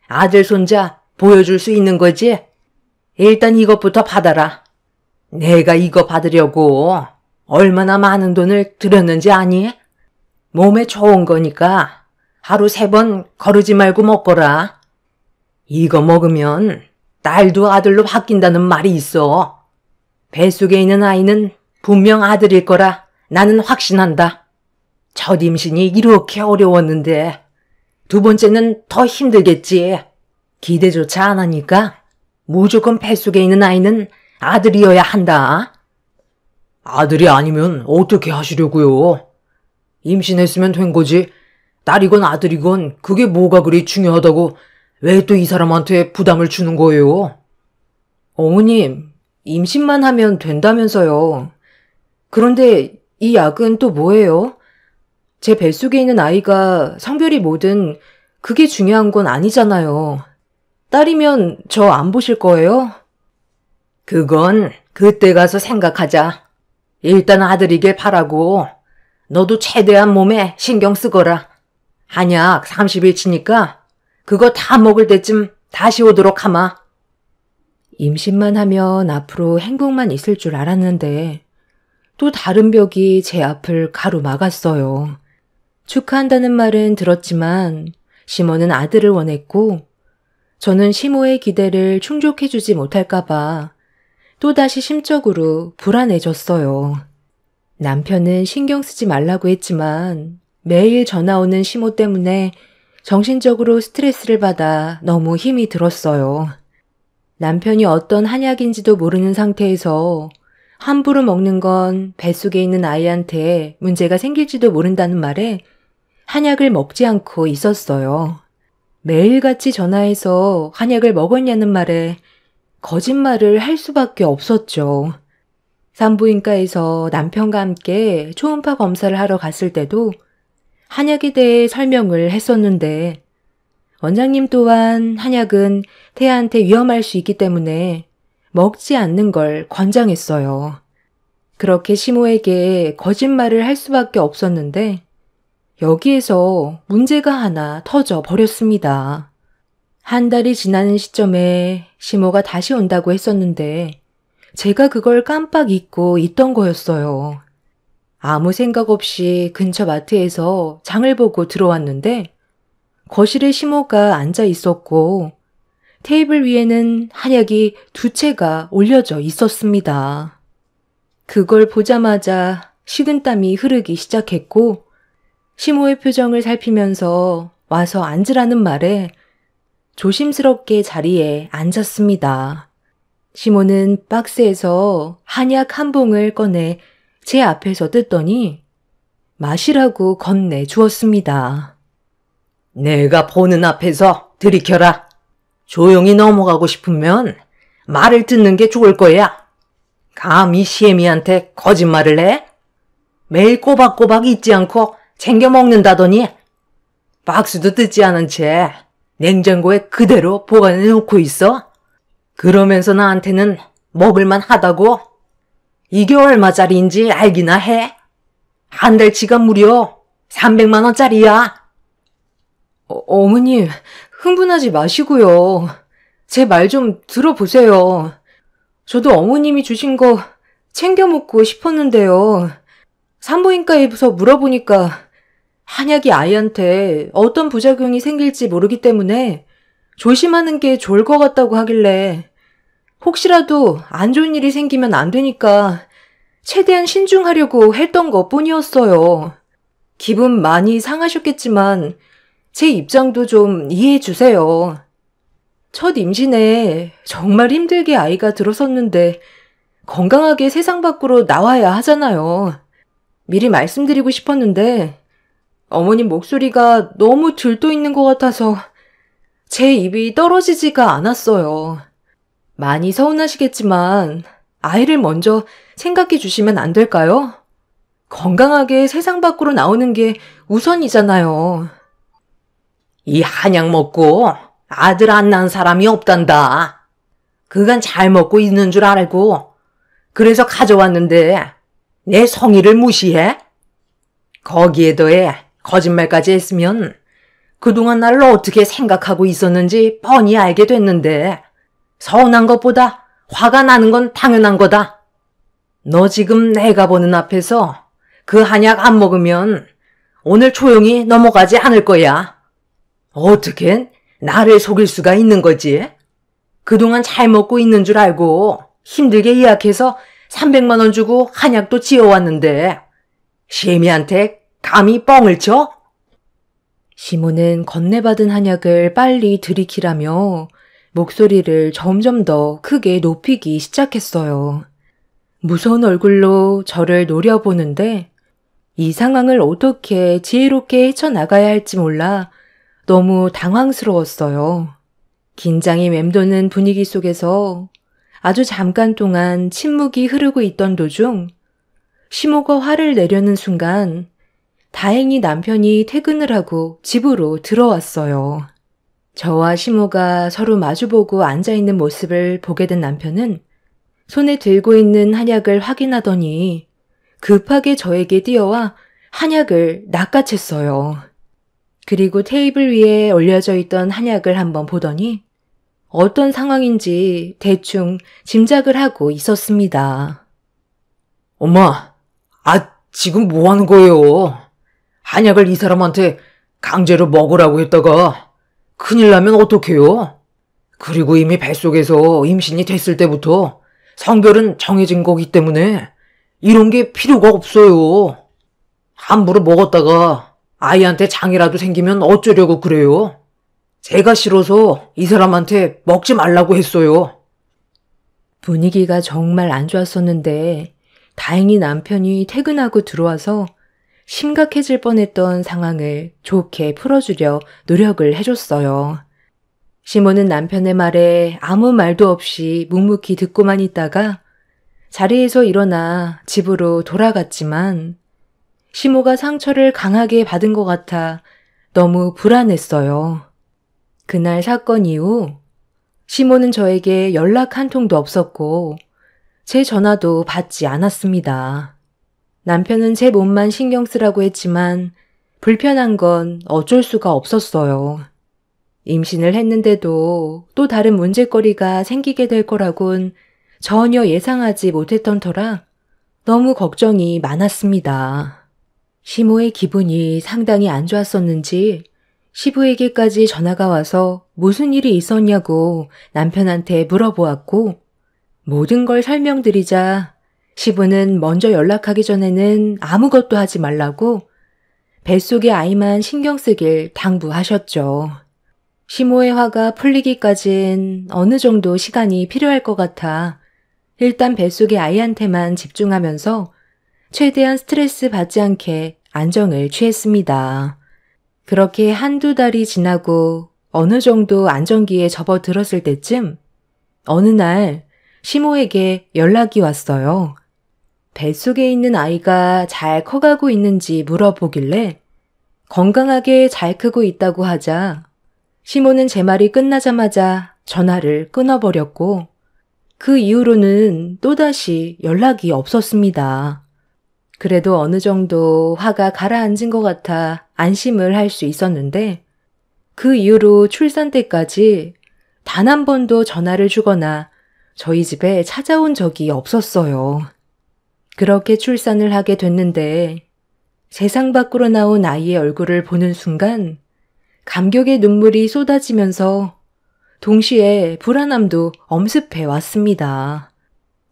S2: 아들 손자 보여줄 수 있는 거지. 일단 이것부터 받아라. 내가 이거 받으려고 얼마나 많은 돈을 들였는지 아니? 몸에 좋은 거니까 하루 3번 거르지 말고 먹거라. 이거 먹으면 딸도 아들로 바뀐다는 말이 있어. 뱃속에 있는 아이는 분명 아들일 거라 나는 확신한다. 첫 임신이 이렇게 어려웠는데 두 번째는 더 힘들겠지. 기대조차 안 하니까 무조건 뱃속에 있는 아이는 아들이어야 한다. 아들이 아니면 어떻게 하시려고요? 임신했으면 된 거지. 딸이건 아들이건 그게 뭐가 그리 중요하다고 왜 또 이 사람한테 부담을 주는 거예요?
S3: 어머님, 임신만 하면 된다면서요. 그런데 이 약은 또 뭐예요? 제 뱃속에 있는 아이가 성별이 뭐든 그게 중요한 건 아니잖아요. 딸이면 저 안 보실 거예요?
S2: 그건 그때 가서 생각하자. 일단 아들이길 바라고 너도 최대한 몸에 신경 쓰거라. 한약 30일치니까 그거 다 먹을 때쯤 다시 오도록 하마.
S3: 임신만 하면 앞으로 행복만 있을 줄 알았는데 또 다른 벽이 제 앞을 가로막았어요. 축하한다는 말은 들었지만 시모는 아들을 원했고 저는 시모의 기대를 충족해주지 못할까봐 또다시 심적으로 불안해졌어요. 남편은 신경 쓰지 말라고 했지만 매일 전화 오는 시모 때문에 정신적으로 스트레스를 받아 너무 힘이 들었어요. 남편이 어떤 한약인지도 모르는 상태에서 함부로 먹는 건 뱃속에 있는 아이한테 문제가 생길지도 모른다는 말에 한약을 먹지 않고 있었어요. 매일같이 전화해서 한약을 먹었냐는 말에 거짓말을 할 수밖에 없었죠. 산부인과에서 남편과 함께 초음파 검사를 하러 갔을 때도 한약에 대해 설명을 했었는데 원장님 또한 한약은 태아한테 위험할 수 있기 때문에 먹지 않는 걸 권장했어요. 그렇게 시모에게 거짓말을 할 수밖에 없었는데 여기에서 문제가 하나 터져 버렸습니다. 한 달이 지나는 시점에 시모가 다시 온다고 했었는데 제가 그걸 깜빡 잊고 있던 거였어요. 아무 생각 없이 근처 마트에서 장을 보고 들어왔는데 거실에 시모가 앉아 있었고 테이블 위에는 한약이 2채가 올려져 있었습니다. 그걸 보자마자 식은땀이 흐르기 시작했고 시모의 표정을 살피면서 와서 앉으라는 말에 조심스럽게 자리에 앉았습니다. 시모는 박스에서 한약 한 봉을 꺼내 제 앞에서 뜯더니 마시라고 건네 주었습니다.
S2: 내가 보는 앞에서 들이켜라. 조용히 넘어가고 싶으면 말을 듣는 게 좋을 거야. 감히 시애미한테 거짓말을 해? 매일 꼬박꼬박 잊지 않고 챙겨 먹는다더니 박스도 뜯지 않은 채 냉장고에 그대로 보관해 놓고 있어? 그러면서 나한테는 먹을만 하다고? 이게 얼마짜리인지 알기나 해? 한 달치가 무려 300만 원짜리야.
S3: 어머님, 흥분하지 마시고요. 제 말 좀 들어보세요. 저도 어머님이 주신 거 챙겨 먹고 싶었는데요. 산부인과에서 물어보니까 한약이 아이한테 어떤 부작용이 생길지 모르기 때문에 조심하는 게 좋을 것 같다고 하길래 혹시라도 안 좋은 일이 생기면 안 되니까 최대한 신중하려고 했던 것 뿐이었어요. 기분 많이 상하셨겠지만 제 입장도 좀 이해해 주세요. 첫 임신에 정말 힘들게 아이가 들어섰는데 건강하게 세상 밖으로 나와야 하잖아요. 미리 말씀드리고 싶었는데 어머님 목소리가 너무 들떠 있는 것 같아서 제 입이 떨어지지가 않았어요. 많이 서운하시겠지만 아이를 먼저 생각해 주시면 안 될까요? 건강하게 세상 밖으로 나오는 게 우선이잖아요.
S2: 이 한약 먹고 아들 안 낳은 사람이 없단다. 그간 잘 먹고 있는 줄 알고 그래서 가져왔는데 내 성의를 무시해? 거기에 더해 거짓말까지 했으면 그동안 나를 어떻게 생각하고 있었는지 뻔히 알게 됐는데 서운한 것보다 화가 나는 건 당연한 거다. 너 지금 내가 보는 앞에서 그 한약 안 먹으면 오늘 조용히 넘어가지 않을 거야. 어떻게 나를 속일 수가 있는 거지? 그동안 잘 먹고 있는 줄 알고 힘들게 예약해서 300만 원 주고 한약도 지어왔는데 시애미한테 감히 뻥을 쳐?
S3: 시모는 건네받은 한약을 빨리 들이키라며 목소리를 점점 더 크게 높이기 시작했어요. 무서운 얼굴로 저를 노려보는데 이 상황을 어떻게 지혜롭게 헤쳐나가야 할지 몰라 너무 당황스러웠어요. 긴장이 맴도는 분위기 속에서 아주 잠깐 동안 침묵이 흐르고 있던 도중 시모가 화를 내려는 순간 다행히 남편이 퇴근을 하고 집으로 들어왔어요. 저와 시모가 서로 마주보고 앉아있는 모습을 보게 된 남편은 손에 들고 있는 한약을 확인하더니 급하게 저에게 뛰어와 한약을 낚아챘어요. 그리고 테이블 위에 올려져 있던 한약을 한번 보더니 어떤 상황인지 대충 짐작을 하고 있었습니다.
S2: 엄마, 지금 뭐 하는 거예요? 한약을 이 사람한테 강제로 먹으라고 했다가 큰일 나면 어떡해요? 그리고 이미 뱃속에서 임신이 됐을 때부터 성별은 정해진 거기 때문에 이런 게 필요가 없어요. 함부로 먹었다가 아이한테 장이라도 생기면 어쩌려고 그래요? 제가 싫어서 이 사람한테 먹지 말라고 했어요.
S3: 분위기가 정말 안 좋았었는데 다행히 남편이 퇴근하고 들어와서 심각해질 뻔했던 상황을 좋게 풀어주려 노력을 해줬어요. 시모는 남편의 말에 아무 말도 없이 묵묵히 듣고만 있다가 자리에서 일어나 집으로 돌아갔지만 시모가 상처를 강하게 받은 것 같아 너무 불안했어요. 그날 사건 이후 시모는 저에게 연락 한 통도 없었고 제 전화도 받지 않았습니다. 남편은 제 몸만 신경 쓰라고 했지만 불편한 건 어쩔 수가 없었어요. 임신을 했는데도 또 다른 문제거리가 생기게 될 거라곤 전혀 예상하지 못했던 터라 너무 걱정이 많았습니다. 시모의 기분이 상당히 안 좋았었는지 시부에게까지 전화가 와서 무슨 일이 있었냐고 남편한테 물어보았고 모든 걸 설명드리자 시부는 먼저 연락하기 전에는 아무것도 하지 말라고 뱃속의 아이만 신경 쓰길 당부하셨죠. 시모의 화가 풀리기까진 어느 정도 시간이 필요할 것 같아 일단 뱃속의 아이한테만 집중하면서 최대한 스트레스 받지 않게 안정을 취했습니다. 그렇게 한두 달이 지나고 어느 정도 안정기에 접어들었을 때쯤 어느 날 시모에게 연락이 왔어요. 뱃속에 있는 아이가 잘 커가고 있는지 물어보길래 건강하게 잘 크고 있다고 하자 시모는 제 말이 끝나자마자 전화를 끊어버렸고 그 이후로는 또다시 연락이 없었습니다. 그래도 어느 정도 화가 가라앉은 것 같아 안심을 할 수 있었는데 그 이후로 출산 때까지 단 한 번도 전화를 주거나 저희 집에 찾아온 적이 없었어요. 그렇게 출산을 하게 됐는데 세상 밖으로 나온 아이의 얼굴을 보는 순간 감격의 눈물이 쏟아지면서 동시에 불안함도 엄습해 왔습니다.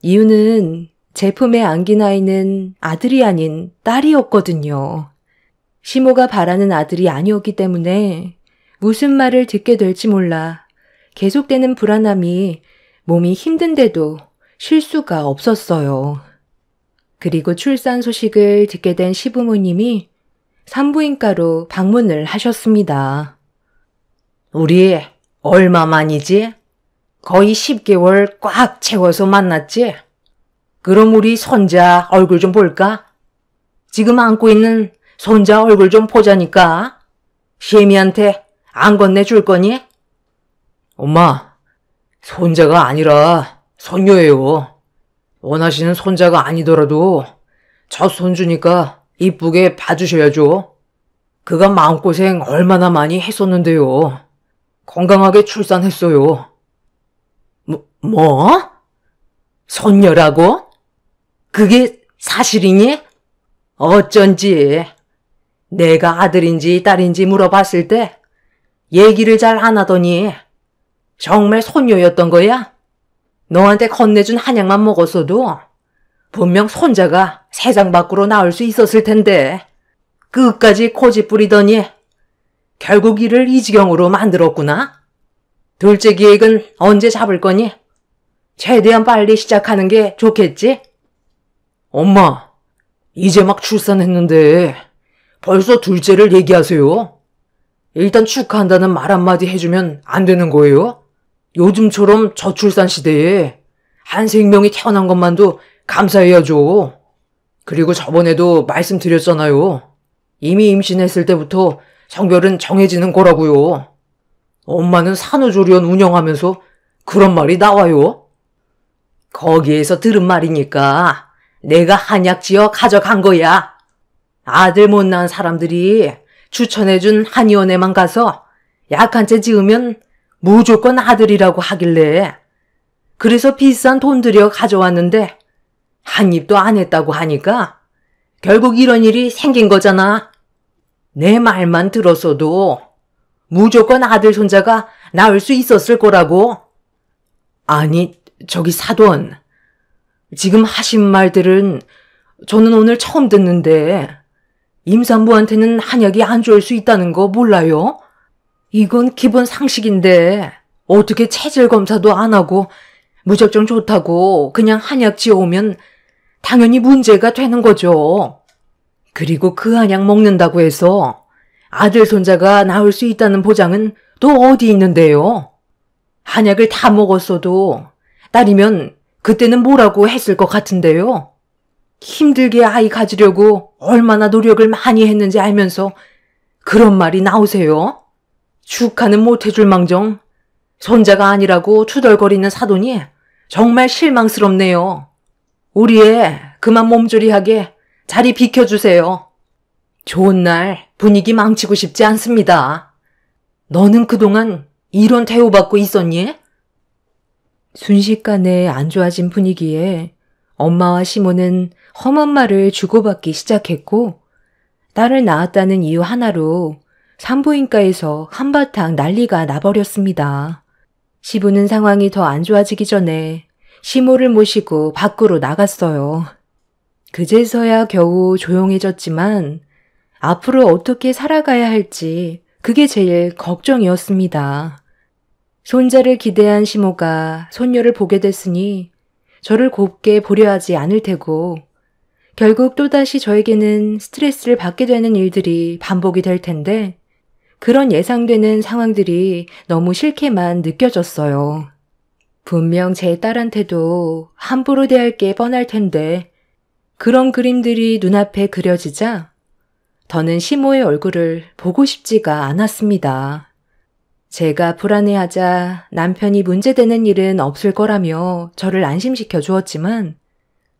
S3: 이유는 제 품에 안긴 아이는 아들이 아닌 딸이었거든요. 시모가 바라는 아들이 아니었기 때문에 무슨 말을 듣게 될지 몰라 계속되는 불안함이 몸이 힘든데도 쉴 수가 없었어요. 그리고 출산 소식을 듣게 된 시부모님이 산부인과로 방문을 하셨습니다.
S2: 우리 얼마 만이지? 거의 10개월 꽉 채워서 만났지? 그럼 우리 손자 얼굴 좀 볼까? 지금 안고 있는 손자 얼굴 좀 보자니까. 시애미한테 안 건네줄 거니? 엄마, 손자가 아니라 손녀예요. 원하시는 손자가 아니더라도 첫 손주니까 이쁘게 봐주셔야죠. 그가 마음고생 얼마나 많이 했었는데요. 건강하게 출산했어요. 뭐? 손녀라고? 그게 사실이니? 어쩐지 내가 아들인지 딸인지 물어봤을 때 얘기를 잘 안 하더니 정말 손녀였던 거야? 너한테 건네준 한약만 먹었어도 분명 손자가 세상 밖으로 나올 수 있었을 텐데 끝까지 고집 부리더니 결국 이를 이 지경으로 만들었구나? 둘째 계획은 언제 잡을 거니? 최대한 빨리 시작하는 게 좋겠지? 엄마, 이제 막 출산했는데 벌써 둘째를 얘기하세요? 일단 축하한다는 말 한마디 해주면 안 되는 거예요? 요즘처럼 저출산 시대에 한 생명이 태어난 것만도 감사해야죠. 그리고 저번에도 말씀드렸잖아요. 이미 임신했을 때부터 성별은 정해지는 거라고요. 엄마는 산후조리원 운영하면서 그런 말이 나와요? 거기에서 들은 말이니까 내가 한약 지어 가져간 거야. 아들 못 낳은 사람들이 추천해준 한의원에만 가서 약 한 채 지으면 무조건 아들이라고 하길래 그래서 비싼 돈 들여 가져왔는데 한 입도 안 했다고 하니까 결국 이런 일이 생긴 거잖아. 내 말만 들었어도 무조건 아들 손자가 나올 수 있었을 거라고. 아니, 저기 사돈. 지금 하신 말들은 저는 오늘 처음 듣는데 임산부한테는 한약이 안 좋을 수 있다는 거 몰라요? 이건 기본 상식인데 어떻게 체질 검사도 안 하고 무작정 좋다고 그냥 한약 지어오면 당연히 문제가 되는 거죠. 그리고 그 한약 먹는다고 해서 아들 손자가 나올 수 있다는 보장은 또 어디 있는데요? 한약을 다 먹었어도 딸이면 그때는 뭐라고 했을 것 같은데요. 힘들게 아이 가지려고 얼마나 노력을 많이 했는지 알면서 그런 말이 나오세요? 축하는 못해줄 망정 손자가 아니라고 투덜거리는 사돈이 정말 실망스럽네요. 우리 애 그만 몸조리하게 자리 비켜주세요. 좋은 날 분위기 망치고 싶지 않습니다. 너는 그동안 이런 대우받고 있었니?
S3: 순식간에 안 좋아진 분위기에 엄마와 시모는 험한 말을 주고받기 시작했고 딸을 낳았다는 이유 하나로 산부인과에서 한바탕 난리가 나버렸습니다. 시부는 상황이 더 안 좋아지기 전에 시모를 모시고 밖으로 나갔어요. 그제서야 겨우 조용해졌지만 앞으로 어떻게 살아가야 할지 그게 제일 걱정이었습니다. 손자를 기대한 시모가 손녀를 보게 됐으니 저를 곱게 보려 하지 않을 테고 결국 또다시 저에게는 스트레스를 받게 되는 일들이 반복이 될 텐데 그런 예상되는 상황들이 너무 싫게만 느껴졌어요. 분명 제 딸한테도 함부로 대할 게 뻔할 텐데 그런 그림들이 눈앞에 그려지자 더는 시모의 얼굴을 보고 싶지가 않았습니다. 제가 불안해하자 남편이 문제되는 일은 없을 거라며 저를 안심시켜 주었지만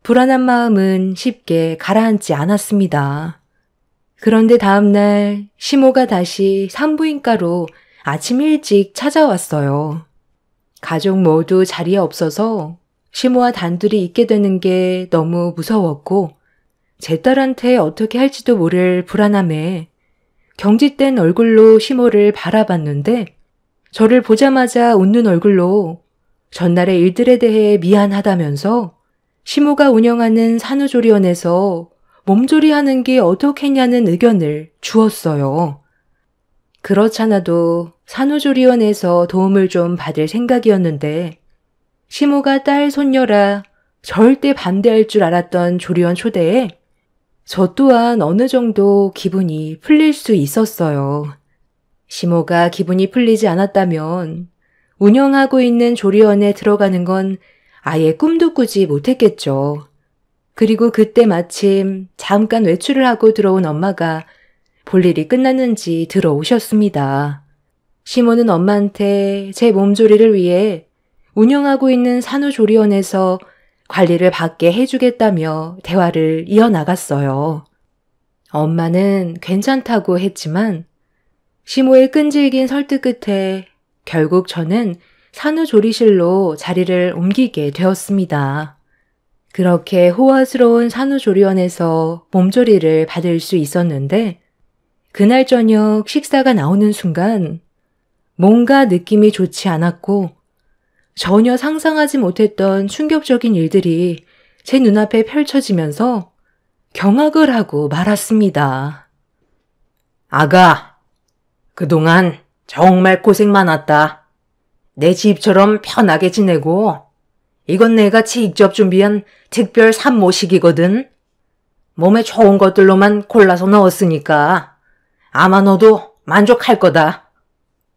S3: 불안한 마음은 쉽게 가라앉지 않았습니다. 그런데 다음날 시모가 다시 산부인과로 아침 일찍 찾아왔어요. 가족 모두 자리에 없어서 시모와 단둘이 있게 되는 게 너무 무서웠고 제 딸한테 어떻게 할지도 모를 불안함에 경직된 얼굴로 시모를 바라봤는데 저를 보자마자 웃는 얼굴로 전날의 일들에 대해 미안하다면서 시모가 운영하는 산후조리원에서 몸조리하는 게 어떻겠냐는 의견을 주었어요. 그렇잖아도 산후조리원에서 도움을 좀 받을 생각이었는데 시모가 딸 손녀라 절대 반대할 줄 알았던 조리원 초대에 저 또한 어느 정도 기분이 풀릴 수 있었어요. 시모가 기분이 풀리지 않았다면 운영하고 있는 조리원에 들어가는 건 아예 꿈도 꾸지 못했겠죠. 그리고 그때 마침 잠깐 외출을 하고 들어온 엄마가 볼일이 끝났는지 들어오셨습니다. 시모는 엄마한테 제 몸조리를 위해 운영하고 있는 산후조리원에서 관리를 받게 해주겠다며 대화를 이어나갔어요. 엄마는 괜찮다고 했지만 시모의 끈질긴 설득 끝에 결국 저는 산후조리실로 자리를 옮기게 되었습니다. 그렇게 호화스러운 산후조리원에서 몸조리를 받을 수 있었는데 그날 저녁 식사가 나오는 순간 뭔가 느낌이 좋지 않았고 전혀 상상하지 못했던 충격적인 일들이 제 눈앞에 펼쳐지면서 경악을 하고 말았습니다.
S2: 아가, 그동안 정말 고생 많았다. 내 집처럼 편하게 지내고 이건 내가 직접 준비한 특별 산모식이거든. 몸에 좋은 것들로만 골라서 넣었으니까 아마 너도 만족할 거다.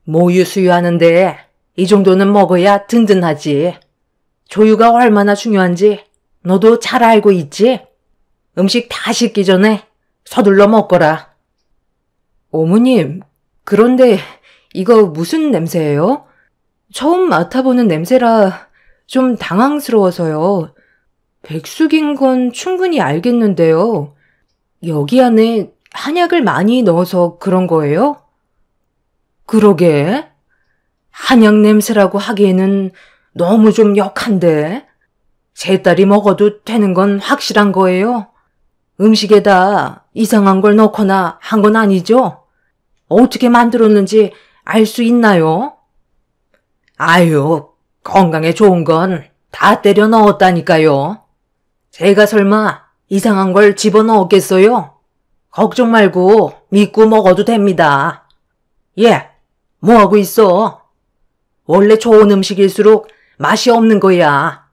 S2: 모유 수유하는데 이 정도는 먹어야 든든하지. 조유가 얼마나 중요한지 너도 잘 알고 있지? 음식 다 식기 전에 서둘러 먹거라.
S3: 어머님, 그런데 이거 무슨 냄새예요? 처음 맡아보는 냄새라 좀 당황스러워서요. 백숙인 건 충분히 알겠는데요. 여기 안에 한약을 많이 넣어서 그런 거예요?
S2: 그러게. 한약 냄새라고 하기에는 너무 좀 역한데. 제 딸이 먹어도 되는 건 확실한 거예요. 음식에다 이상한 걸 넣거나 한 건 아니죠? 어떻게 만들었는지 알 수 있나요? 아유, 건강에 좋은 건 다 때려 넣었다니까요. 제가 설마 이상한 걸 집어넣었겠어요? 걱정 말고 믿고 먹어도 됩니다. 예, 뭐하고 있어? 원래 좋은 음식일수록 맛이 없는 거야.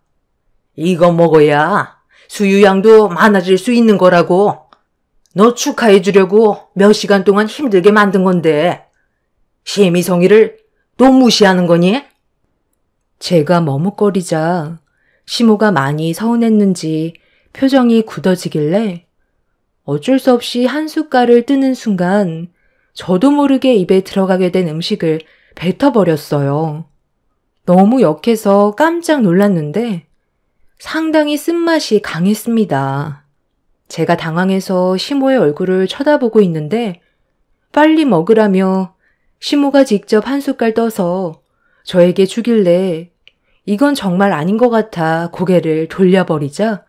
S2: 이거 먹어야 수유량도 많아질 수 있는 거라고. 너 축하해 주려고 몇 시간 동안 힘들게 만든 건데 심희성이를 또 무시하는 거니?
S3: 제가 머뭇거리자 시모가 많이 서운했는지 표정이 굳어지길래 어쩔 수 없이 한 숟갈을 뜨는 순간 저도 모르게 입에 들어가게 된 음식을 뱉어버렸어요. 너무 역해서 깜짝 놀랐는데 상당히 쓴맛이 강했습니다. 제가 당황해서 시모의 얼굴을 쳐다보고 있는데 빨리 먹으라며 시모가 직접 한 숟갈 떠서 저에게 주길래 이건 정말 아닌 것 같아 고개를 돌려버리자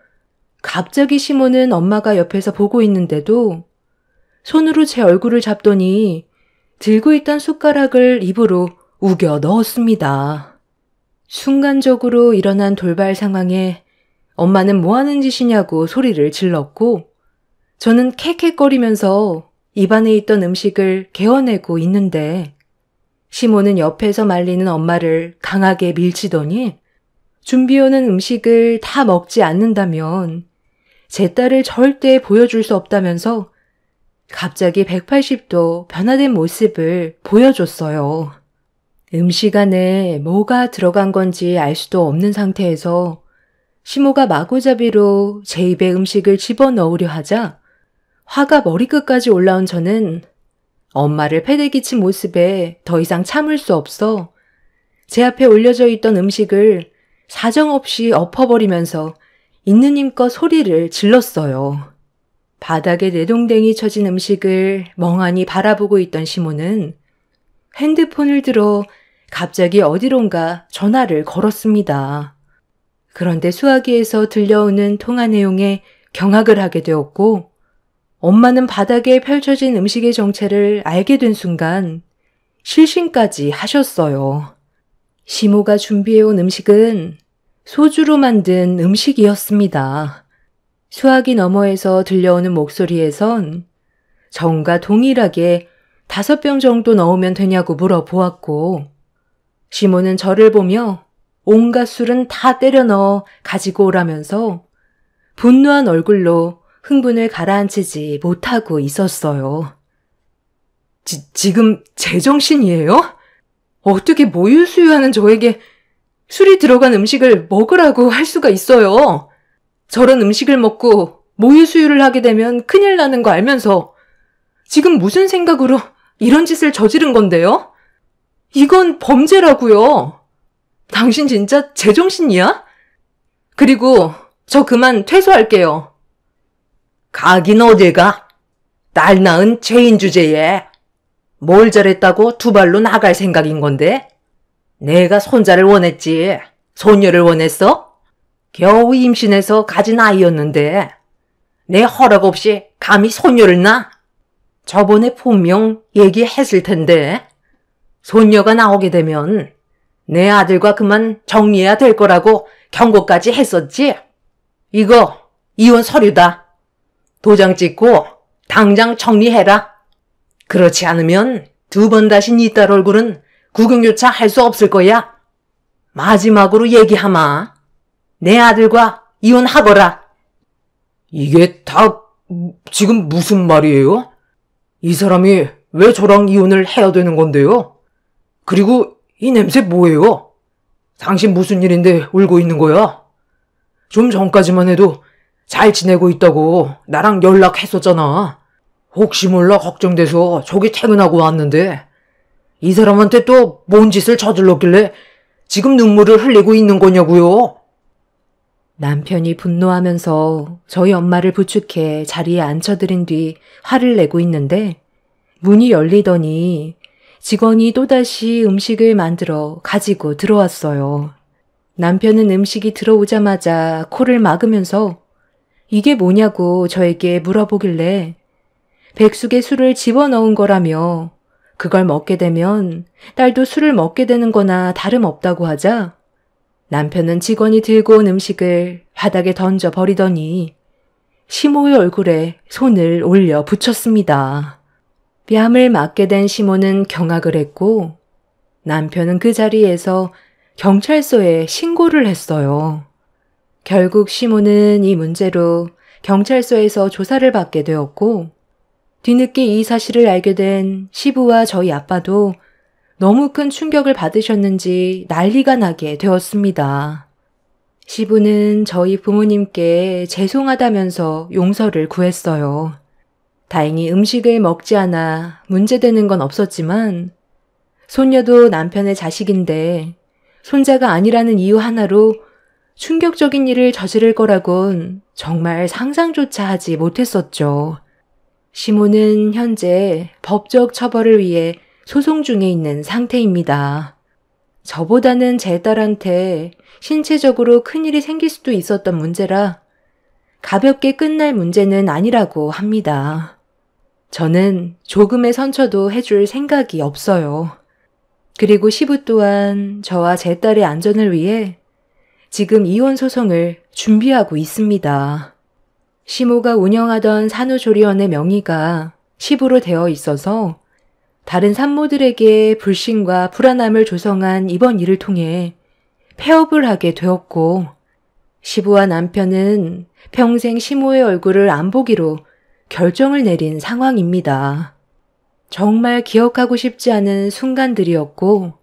S3: 갑자기 시모는 엄마가 옆에서 보고 있는데도 손으로 제 얼굴을 잡더니 들고 있던 숟가락을 입으로 우겨 넣었습니다. 순간적으로 일어난 돌발 상황에 엄마는 뭐 하는 짓이냐고 소리를 질렀고 저는 캑캑거리면서 입안에 있던 음식을 개어내고 있는데 시모는 옆에서 말리는 엄마를 강하게 밀치더니 준비해오는 음식을 다 먹지 않는다면 제 딸을 절대 보여줄 수 없다면서 갑자기 180도 변화된 모습을 보여줬어요. 음식 안에 뭐가 들어간 건지 알 수도 없는 상태에서 시모가 마구잡이로 제 입에 음식을 집어넣으려 하자 화가 머리끝까지 올라온 저는 엄마를 패대기친 모습에 더 이상 참을 수 없어 제 앞에 올려져 있던 음식을 사정없이 엎어버리면서 있는 힘껏 소리를 질렀어요. 바닥에 내동댕이 쳐진 음식을 멍하니 바라보고 있던 시모는 핸드폰을 들어 갑자기 어디론가 전화를 걸었습니다. 그런데 수화기에서 들려오는 통화 내용에 경악을 하게 되었고 엄마는 바닥에 펼쳐진 음식의 정체를 알게 된 순간 실신까지 하셨어요. 시모가 준비해온 음식은 소주로 만든 음식이었습니다. 수화기 너머에서 들려오는 목소리에선 전과 동일하게 5병 정도 넣으면 되냐고 물어보았고 시모는 저를 보며 온갖 술은 다 때려 넣어 가지고 오라면서 분노한 얼굴로 흥분을 가라앉히지 못하고 있었어요.
S1: 지금 제정신이에요? 어떻게 모유수유하는 저에게 술이 들어간 음식을 먹으라고 할 수가 있어요? 저런 음식을 먹고 모유수유를 하게 되면 큰일 나는 거 알면서 지금 무슨 생각으로 이런 짓을 저지른 건데요? 이건 범죄라고요. 당신 진짜 제정신이야? 그리고 저 그만 퇴소할게요.
S2: 가긴 어딜 가? 딸 낳은 죄인 주제에 뭘 잘했다고 두 발로 나갈 생각인 건데? 내가 손자를 원했지. 손녀를 원했어? 겨우 임신해서 가진 아이였는데 내 허락 없이 감히 손녀를 낳아? 저번에 분명 얘기했을 텐데 손녀가 나오게 되면 내 아들과 그만 정리해야 될 거라고 경고까지 했었지? 이거 이혼 서류다. 도장 찍고 당장 정리해라. 그렇지 않으면 2번 다시 네 딸 얼굴은 구경조차 할 수 없을 거야. 마지막으로 얘기하마. 내 아들과 이혼하거라.
S1: 이게 다 지금 무슨 말이에요? 이 사람이 왜 저랑 이혼을 해야 되는 건데요? 그리고 이 냄새 뭐예요? 당신 무슨 일인데 울고 있는 거야? 좀 전까지만 해도 잘 지내고 있다고 나랑 연락했었잖아. 혹시 몰라 걱정돼서 저기 퇴근하고 왔는데 이 사람한테 또 뭔 짓을 저질렀길래 지금 눈물을 흘리고 있는 거냐고요?
S3: 남편이 분노하면서 저희 엄마를 부축해 자리에 앉혀들인 뒤 화를 내고 있는데 문이 열리더니 직원이 또다시 음식을 만들어 가지고 들어왔어요. 남편은 음식이 들어오자마자 코를 막으면서 이게 뭐냐고 저에게 물어보길래 백숙에 술을 집어넣은 거라며 그걸 먹게 되면 딸도 술을 먹게 되는 거나 다름없다고 하자 남편은 직원이 들고 온 음식을 바닥에 던져 버리더니 시모의 얼굴에 손을 올려 붙였습니다. 뺨을 맞게 된 시모는 경악을 했고 남편은 그 자리에서 경찰서에 신고를 했어요. 결국 시모는 이 문제로 경찰서에서 조사를 받게 되었고 뒤늦게 이 사실을 알게 된 시부와 저희 아빠도 너무 큰 충격을 받으셨는지 난리가 나게 되었습니다. 시부는 저희 부모님께 죄송하다면서 용서를 구했어요. 다행히 음식을 먹지 않아 문제되는 건 없었지만 손녀도 남편의 자식인데 손자가 아니라는 이유 하나로 충격적인 일을 저지를 거라곤 정말 상상조차 하지 못했었죠. 시모는 현재 법적 처벌을 위해 소송 중에 있는 상태입니다. 저보다는 제 딸한테 신체적으로 큰일이 생길 수도 있었던 문제라 가볍게 끝날 문제는 아니라고 합니다. 저는 조금의 선처도 해줄 생각이 없어요. 그리고 시부 또한 저와 제 딸의 안전을 위해 지금 이혼 소송을 준비하고 있습니다. 시모가 운영하던 산후조리원의 명의가 시부로 되어 있어서 다른 산모들에게 불신과 불안함을 조성한 이번 일을 통해 폐업을 하게 되었고 시부와 남편은 평생 시모의 얼굴을 안 보기로 결정을 내린 상황입니다. 정말 기억하고 싶지 않은 순간들이었고,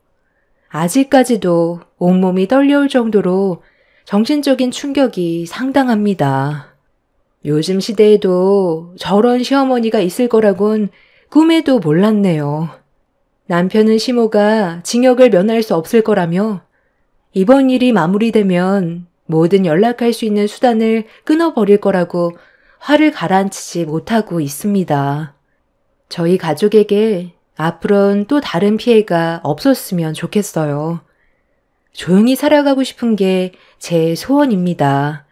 S3: 아직까지도 온몸이 떨려올 정도로 정신적인 충격이 상당합니다. 요즘 시대에도 저런 시어머니가 있을 거라곤 꿈에도 몰랐네요. 남편은 시모가 징역을 면할 수 없을 거라며 이번 일이 마무리되면 모든 연락할 수 있는 수단을 끊어버릴 거라고 화를 가라앉히지 못하고 있습니다. 저희 가족에게 앞으로는 또 다른 피해가 없었으면 좋겠어요. 조용히 살아가고 싶은 게 제 소원입니다.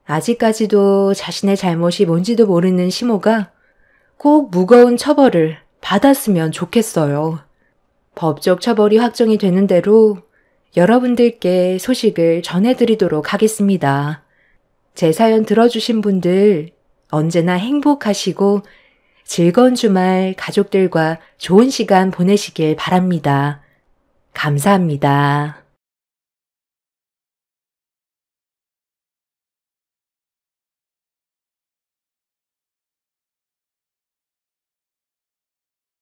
S3: 아직까지도 자신의 잘못이 뭔지도 모르는 시모가 꼭 무거운 처벌을 받았으면 좋겠어요. 법적 처벌이 확정이 되는 대로 여러분들께 소식을 전해드리도록 하겠습니다. 제 사연 들어주신 분들 언제나 행복하시고 즐거운 주말 가족들과 좋은 시간 보내시길 바랍니다. 감사합니다.